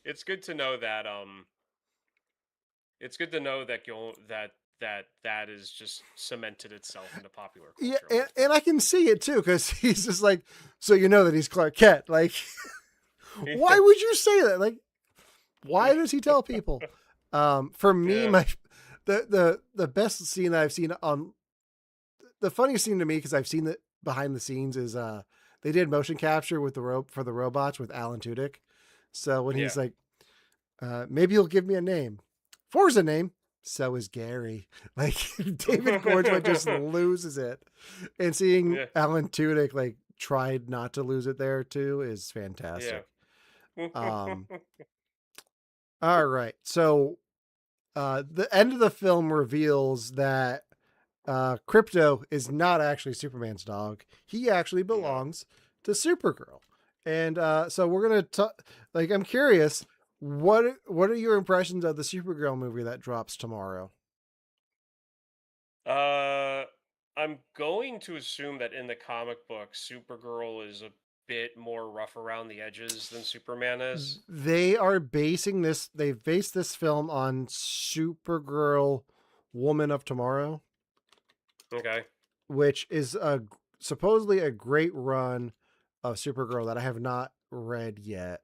It's good to know that. It's good to know that that is just cemented itself into popular yeah, culture like and that. I can see it too because he's just like, so you know that he's Clark Kent. Like, why would you say that? Like, why does he tell people? For me, Yeah. The best scene that I've seen on the funniest scene to me, because I've seen it behind the scenes, is they did motion capture with the rope for the robots with Alan Tudyk. So when Yeah. he's like, maybe you'll give me a name. Four's a name. So is Gary. Like David Gorgeman just loses it, and seeing Yeah. Alan Tudyk like tried not to lose it there too is Yeah. fantastic. Um, all right, so the end of the film reveals that Crypto is not actually Superman's dog. He actually No. belongs to Supergirl. And so we're gonna talk. Like, I'm curious, what are your impressions of the Supergirl movie that drops tomorrow? Uh, I'm going to assume that in the comic book, Supergirl is a bit more rough around the edges than Superman is. They are basing this. They've based this film on Supergirl, Woman of Tomorrow, Okay. which is supposedly a great run of Supergirl that I have not read yet,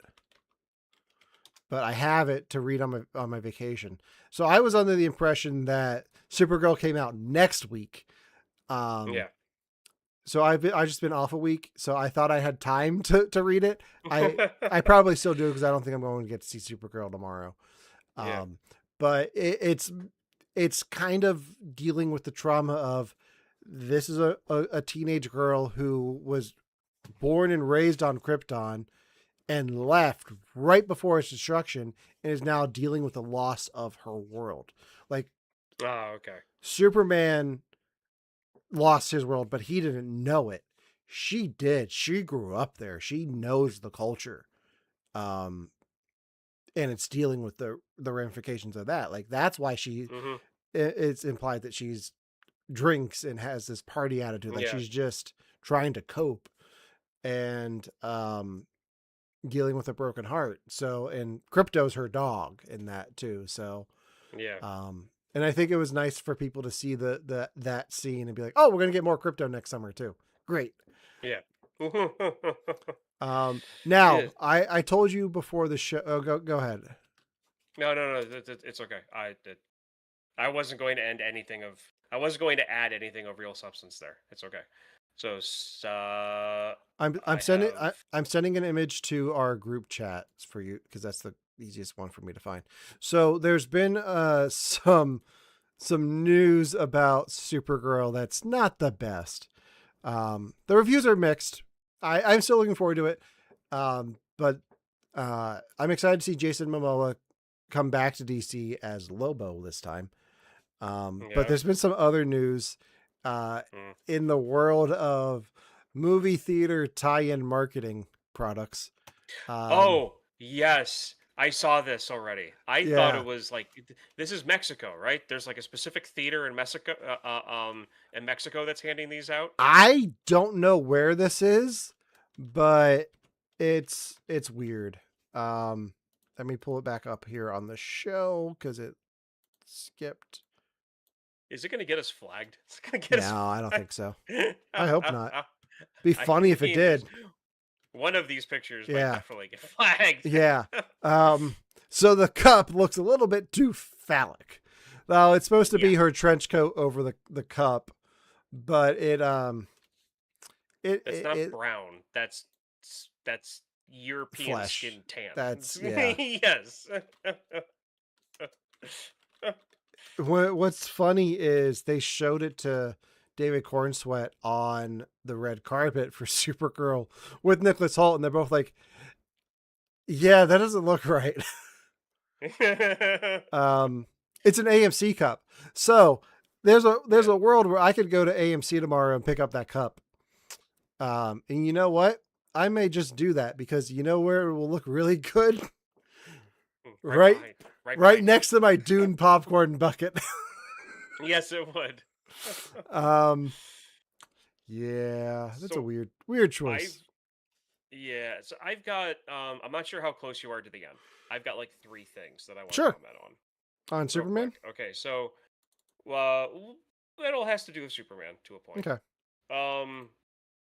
but I have it to read on my vacation. So I was under the impression that Supergirl came out next week. Um, Yeah. so I just been off a week, so I thought I had time to read it. I probably still do because I don't think I'm going to get to see Supergirl tomorrow. Yeah. Um, but it's kind of dealing with the trauma of this is a teenage girl who was born and raised on Krypton and left right before its destruction and is now dealing with the loss of her world. Like Ah, okay. Superman lost his world, but he didn't know it. She did. She grew up there. She knows the culture. Um, and it's dealing with the ramifications of that. Like that's why Mhm. it's implied that she's drinks and has this party attitude. Like Yeah. she's just trying to cope and dealing with a broken heart. So, and Crypto's her dog in that too. So, Yeah. and I think it was nice for people to see that scene and be like, oh, we're gonna get more Crypto next summer too. Great. Yeah. Yeah. Now I told you before the show. Oh, go ahead. No, no, no. It's okay. I wasn't going to end anything of. I wasn't going to add anything of real substance there. It's okay. So, I'm I sending have. I'm sending an image to our group chat for you because that's the easiest one for me to find. So there's been some news about Supergirl that's not the best. The reviews are mixed. I'm still looking forward to it, but I'm excited to see Jason Momoa come back to DC as Lobo this time. But Yeah. there's been some other news uh, Mm. in the world of movie theater tie-in marketing products. Um, Oh, yes. I saw this already. I thought it yeah, was like this is Mexico, right? There's like a specific theater in Mexico that's handing these out. I don't know where this is, but it's weird. Um, Let me pull it back up here on the show because it skipped. Is it going to get us flagged? It's going to get us No, I don't think so. flagged. I hope not. Be I funny if it mean, did. one of these pictures might Yeah. definitely get flagged. Yeah. So the cup looks a little bit too phallic. Well, it's supposed to Yeah, be her trench coat over the cup, but it that's it, not it brown. That's European flesh. skin tan. That's yeah. Yes. What's funny is they showed it to David Cornsweet on the red carpet for Supergirl with Nicholas Holt, and they're both like, "Yeah, that doesn't look right." um, it's an AMC cup, so there's Yeah. a world where I could go to AMC tomorrow and pick up that cup. And you know what? I may just do that because you know where it will look really good, Right right, behind. Right right behind you. next to my Dune popcorn bucket. Yes, it would. um, yeah, that's a So weird I've choice. yeah, so I've got I'm not sure how close you are to the end. I've got like three things that I want to Sure, comment on on real Superman. quick. Okay, so it all has to do with Superman to a point. Okay. Um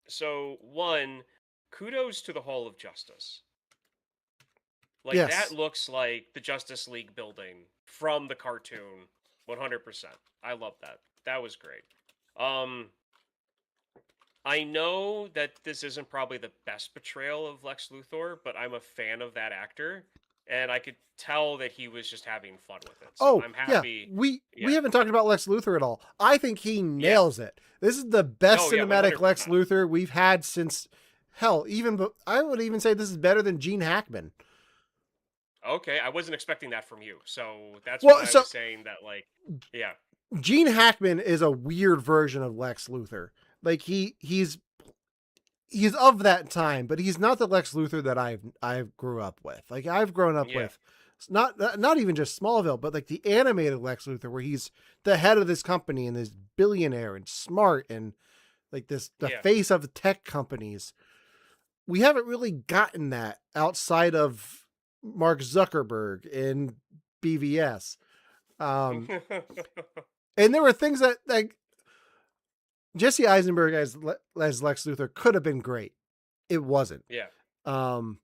so one, kudos to the Hall of Justice. Like that Yes. looks like the Justice League building from the cartoon 100%. I love that. That was great. Um, I know that this isn't probably the best portrayal of Lex Luthor, but I'm a fan of that actor, and I could tell that he was just having fun with it. So Oh I'm yeah, happy. we Yeah, haven't talked about Lex Luthor at all. I think he yeah. nails it. This is the best Oh yeah, cinematic Lex 100%. Luthor we've had since hell. I would even say this is better than Gene Hackman. Okay, I wasn't expecting that from you, so that's Well, why I so was saying that. Like, yeah, Gene Hackman is a weird version of Lex Luthor. Like he's of that time, but he's not the Lex Luthor that I grew up with. Like I've grown up yeah, with not even just Smallville, but like the animated Lex Luthor where he's the head of this company and this billionaire and smart and like this the yeah. face of the tech companies. We haven't really gotten that outside of Mark Zuckerberg in BVS. Um, and there were things that like Jesse Eisenberg as Lex Luthor could have been great. It wasn't. Yeah. Um,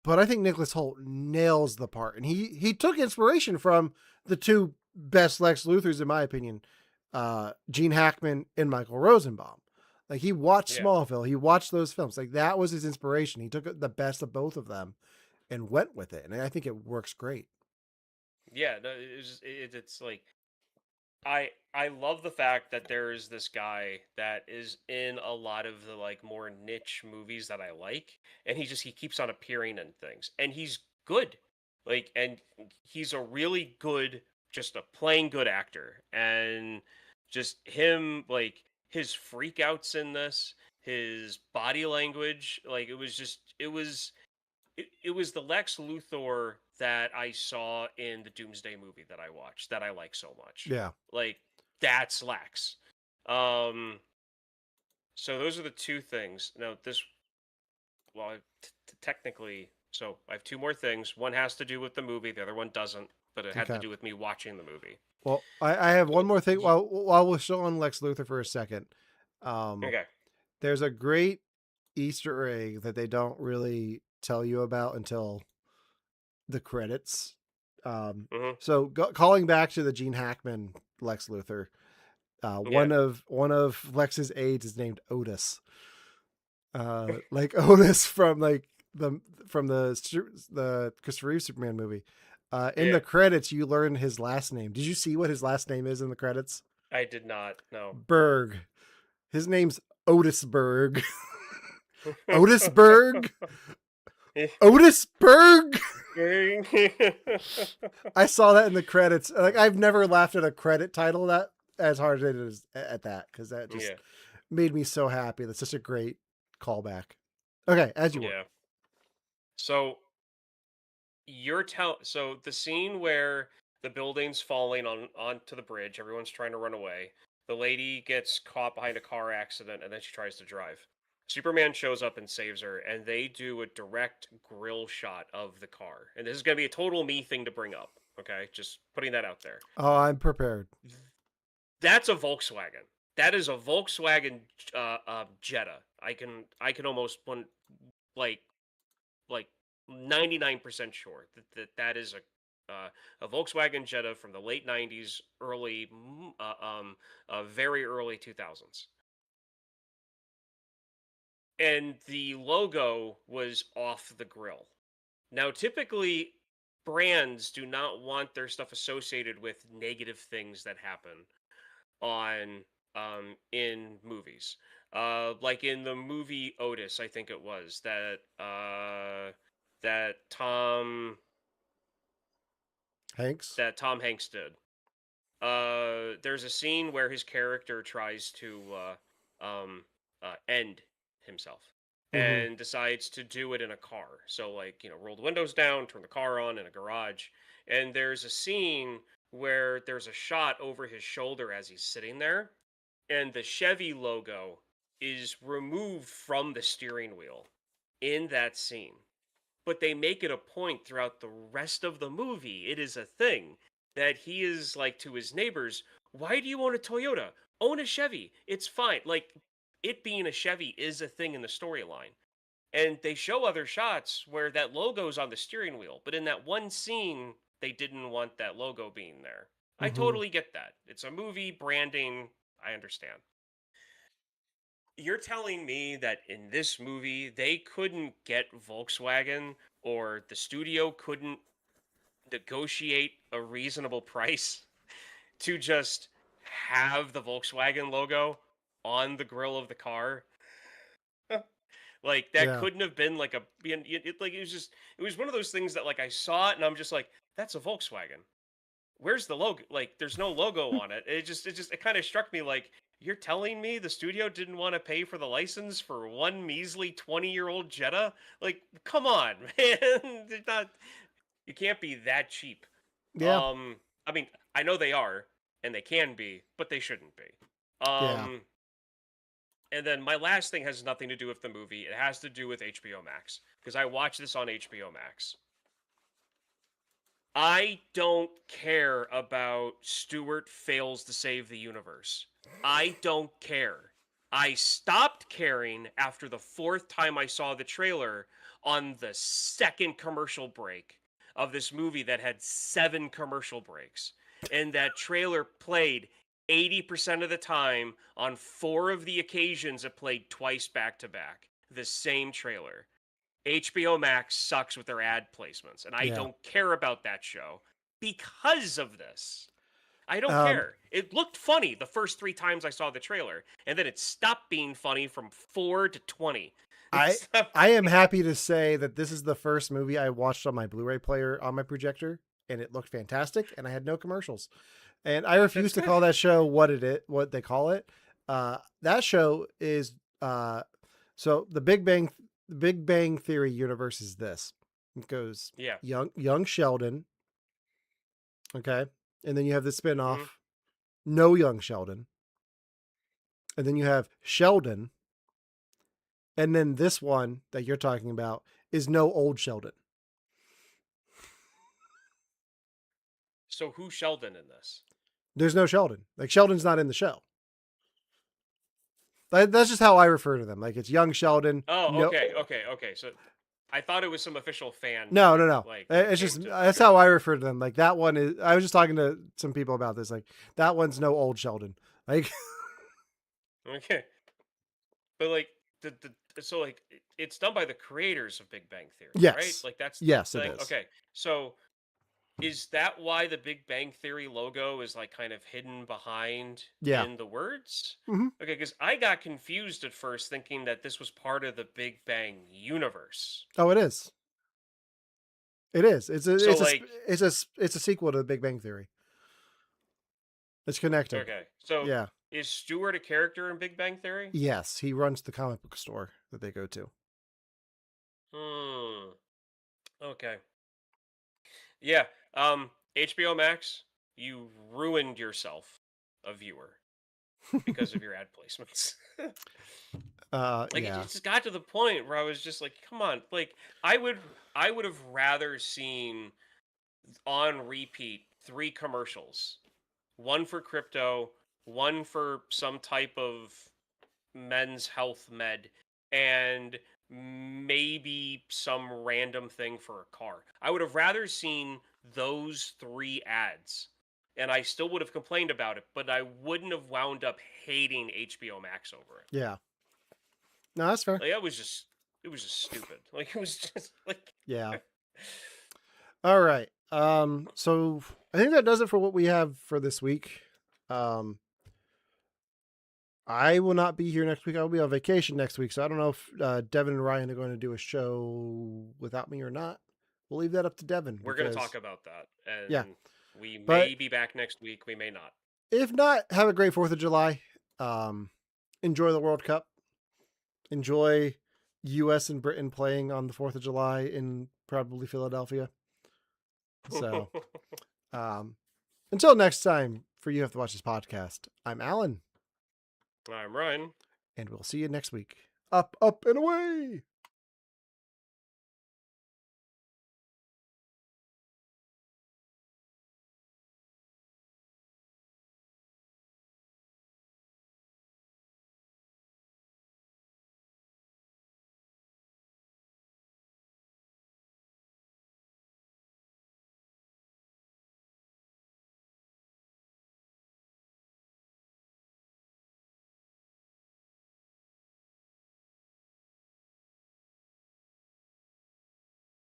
but I think Nicholas Hoult nails the part, and he took inspiration from the two best Lex Luthors, in my opinion, Gene Hackman and Michael Rosenbaum. Like he watched Yeah. Smallville, he watched those films. Like that was his inspiration. He took the best of both of them and went with it, and I think it works great. Yeah, no, it's like I love the fact that there is this guy that is in a lot of the like more niche movies that I like, and he keeps on appearing in things, and he's good, like, and he's a really good, just a plain good actor, and just him like his freakouts in this, his body language, like it was the Lex Luthor that I saw in the Doomsday movie that I watched that I like so much. Yeah. Like that's Lex. Um, so those are the two things. Now this, well, technically, so I have two more things. One has to do with the movie. The other one doesn't, but it had to Okay. do with me watching the movie. Well, I have So, one more thing. While we're still on Lex Luthor for a second, okay. there's a great Easter egg that they don't really tell you about until the credits. Um, Hmm. calling back to the Gene Hackman Lex Luthor, Yeah. one of Lex's aides is named Otis. Like Otis from like the Christopher Reeve Superman movie. In Yeah. the credits, you learn his last name. Did you see what his last name is in the credits? I did not know. Berg. His name's Otisberg. Otisberg. Otisberg. I saw that in the credits. Like I've never laughed at a credit title that as hard as it is at that because that just Yeah. made me so happy. That's such a great callback. Okay, as you were. Yeah. So so the scene where the building's falling onto the bridge, everyone's trying to run away. The lady gets caught behind a car accident and then she tries to drive. Superman shows up and saves her, and they do a direct grill shot of the car. And this is going to be a total me thing to bring up, okay? Just putting that out there. Oh, I'm prepared. That's a Volkswagen. That is a Volkswagen Jetta. I can almost like like 99% sure that is a Volkswagen Jetta from the late 90s, very early 2000s. And the logo was off the grill. Now, typically, brands do not want their stuff associated with negative things that happen on in movies. Like in the movie Otis, I think it was that Hanks. Tom Hanks did. There's a scene where his character tries to end himself Mm-hmm. and decides to do it in a car. So, like, roll the windows down, turn the car on in a garage. And there's a scene where there's a shot over his shoulder as he's sitting there, and the Chevy logo is removed from the steering wheel in that scene, but they make it a point throughout the rest of the movie. It is a thing that he is like to his neighbors, why do you own a Toyota? Own a Chevy. It's fine. Like, it being a Chevy is a thing in the storyline. And they show other shots where that logo's on the steering wheel. But in that one scene they didn't want that logo being there. I Mm-hmm. totally get that. It's a movie, branding, I understand. You're telling me that in this movie they couldn't get Volkswagen, or the studio couldn't negotiate a reasonable price to just have the Volkswagen logo on the grill of the car? Like that Yeah. couldn't have been like like it was just, it was one of those things that like I saw it and I'm just like, that's a Volkswagen. Where's the logo? Like there's no logo on it. It kind of struck me like, you're telling me the studio didn't want to pay for the license for one measly 20-year-old Jetta? Like come on, man. They're not, you can't be that cheap. Yeah. I mean, I know they are and they can be, but they shouldn't be. Yeah. And then my last thing has nothing to do with the movie. It has to do with HBO Max because I watched this on HBO Max. I don't care about Stewart fails to save the universe. I don't care. I stopped caring after the fourth time I saw the trailer on the second commercial break of this movie that had 7 commercial breaks. And that trailer played 80% of the time on 4 of the occasions it played twice back to back. The same trailer. HBO Max sucks with their ad placements, and I Yeah. don't care about that show because of this. I don't Um, care. It looked funny the first 3 times I saw the trailer, and then it stopped being funny from 4 to 20. I It's not- I am happy to say that this is the first movie I watched on my Blu-ray player on my projector, and it looked fantastic, and I had no commercials. And I refuse That's to good. call that show what they call it. That show is so the Big Bang Theory universe is this. It goes Yeah. young Sheldon, okay, and then you have the Hmm. spinoff, no young Sheldon, and then you have Sheldon, and then this one that you're talking about is no old Sheldon. So who's Sheldon in this? There's no Sheldon. Like Sheldon's not in the show. That's just how I refer to them. Like it's young Sheldon. Oh, No, okay. So I thought it was some official fan no, thing, no, no. like when it It's came just to that's how I refer to them. Like that one is. I was just talking to some people about this. Like that one's no old Sheldon. Like okay, but like so like it's done by the creators of Big Bang Theory, right? yes, Like that's the yes, it thing. is. Okay, so is that why the Big Bang Theory logo is like kind of hidden behind Yeah. in the words? Hmm. Okay, because I got confused at first thinking that this was part of the Big Bang universe. Oh, it is. It is. So like, It's a sequel to the Big Bang Theory. It's connected. okay, so Yeah. is Stewart a character in Big Bang Theory? Yes, he runs the comic book store that they go to. Hmm. Okay. Yeah. HBO Max, you ruined yourself, a viewer, because of your ad placements. Like it Yeah. just got to the point where I was just like, come on, like I would I would have rather seen on repeat 3 commercials. One for crypto, one for some type of men's health med, and maybe some random thing for a car. I would have rather seen those 3 ads. And I still would have complained about it, but I wouldn't have wound up hating HBO Max over it. Yeah. No, that's fair. Like it was just stupid. Like it was just like Yeah. All right. So I think that does it for what we have for this week. Um, I will not be here next week. I'll be on vacation next week. So I don't know if Devin and Ryan are going to do a show without me or not. We'll leave that up to Devin we're going to because, talk about that, yeah. and we But may be back next week, we may not. if not, have a great 4th of July. Enjoy the World Cup. Enjoy US and Britain playing on the 4th of July in probably Philadelphia. So, until next time, for You Have to Watch This podcast, I'm Alan. I'm Ryan. And we'll see you next week. Up, up, and away.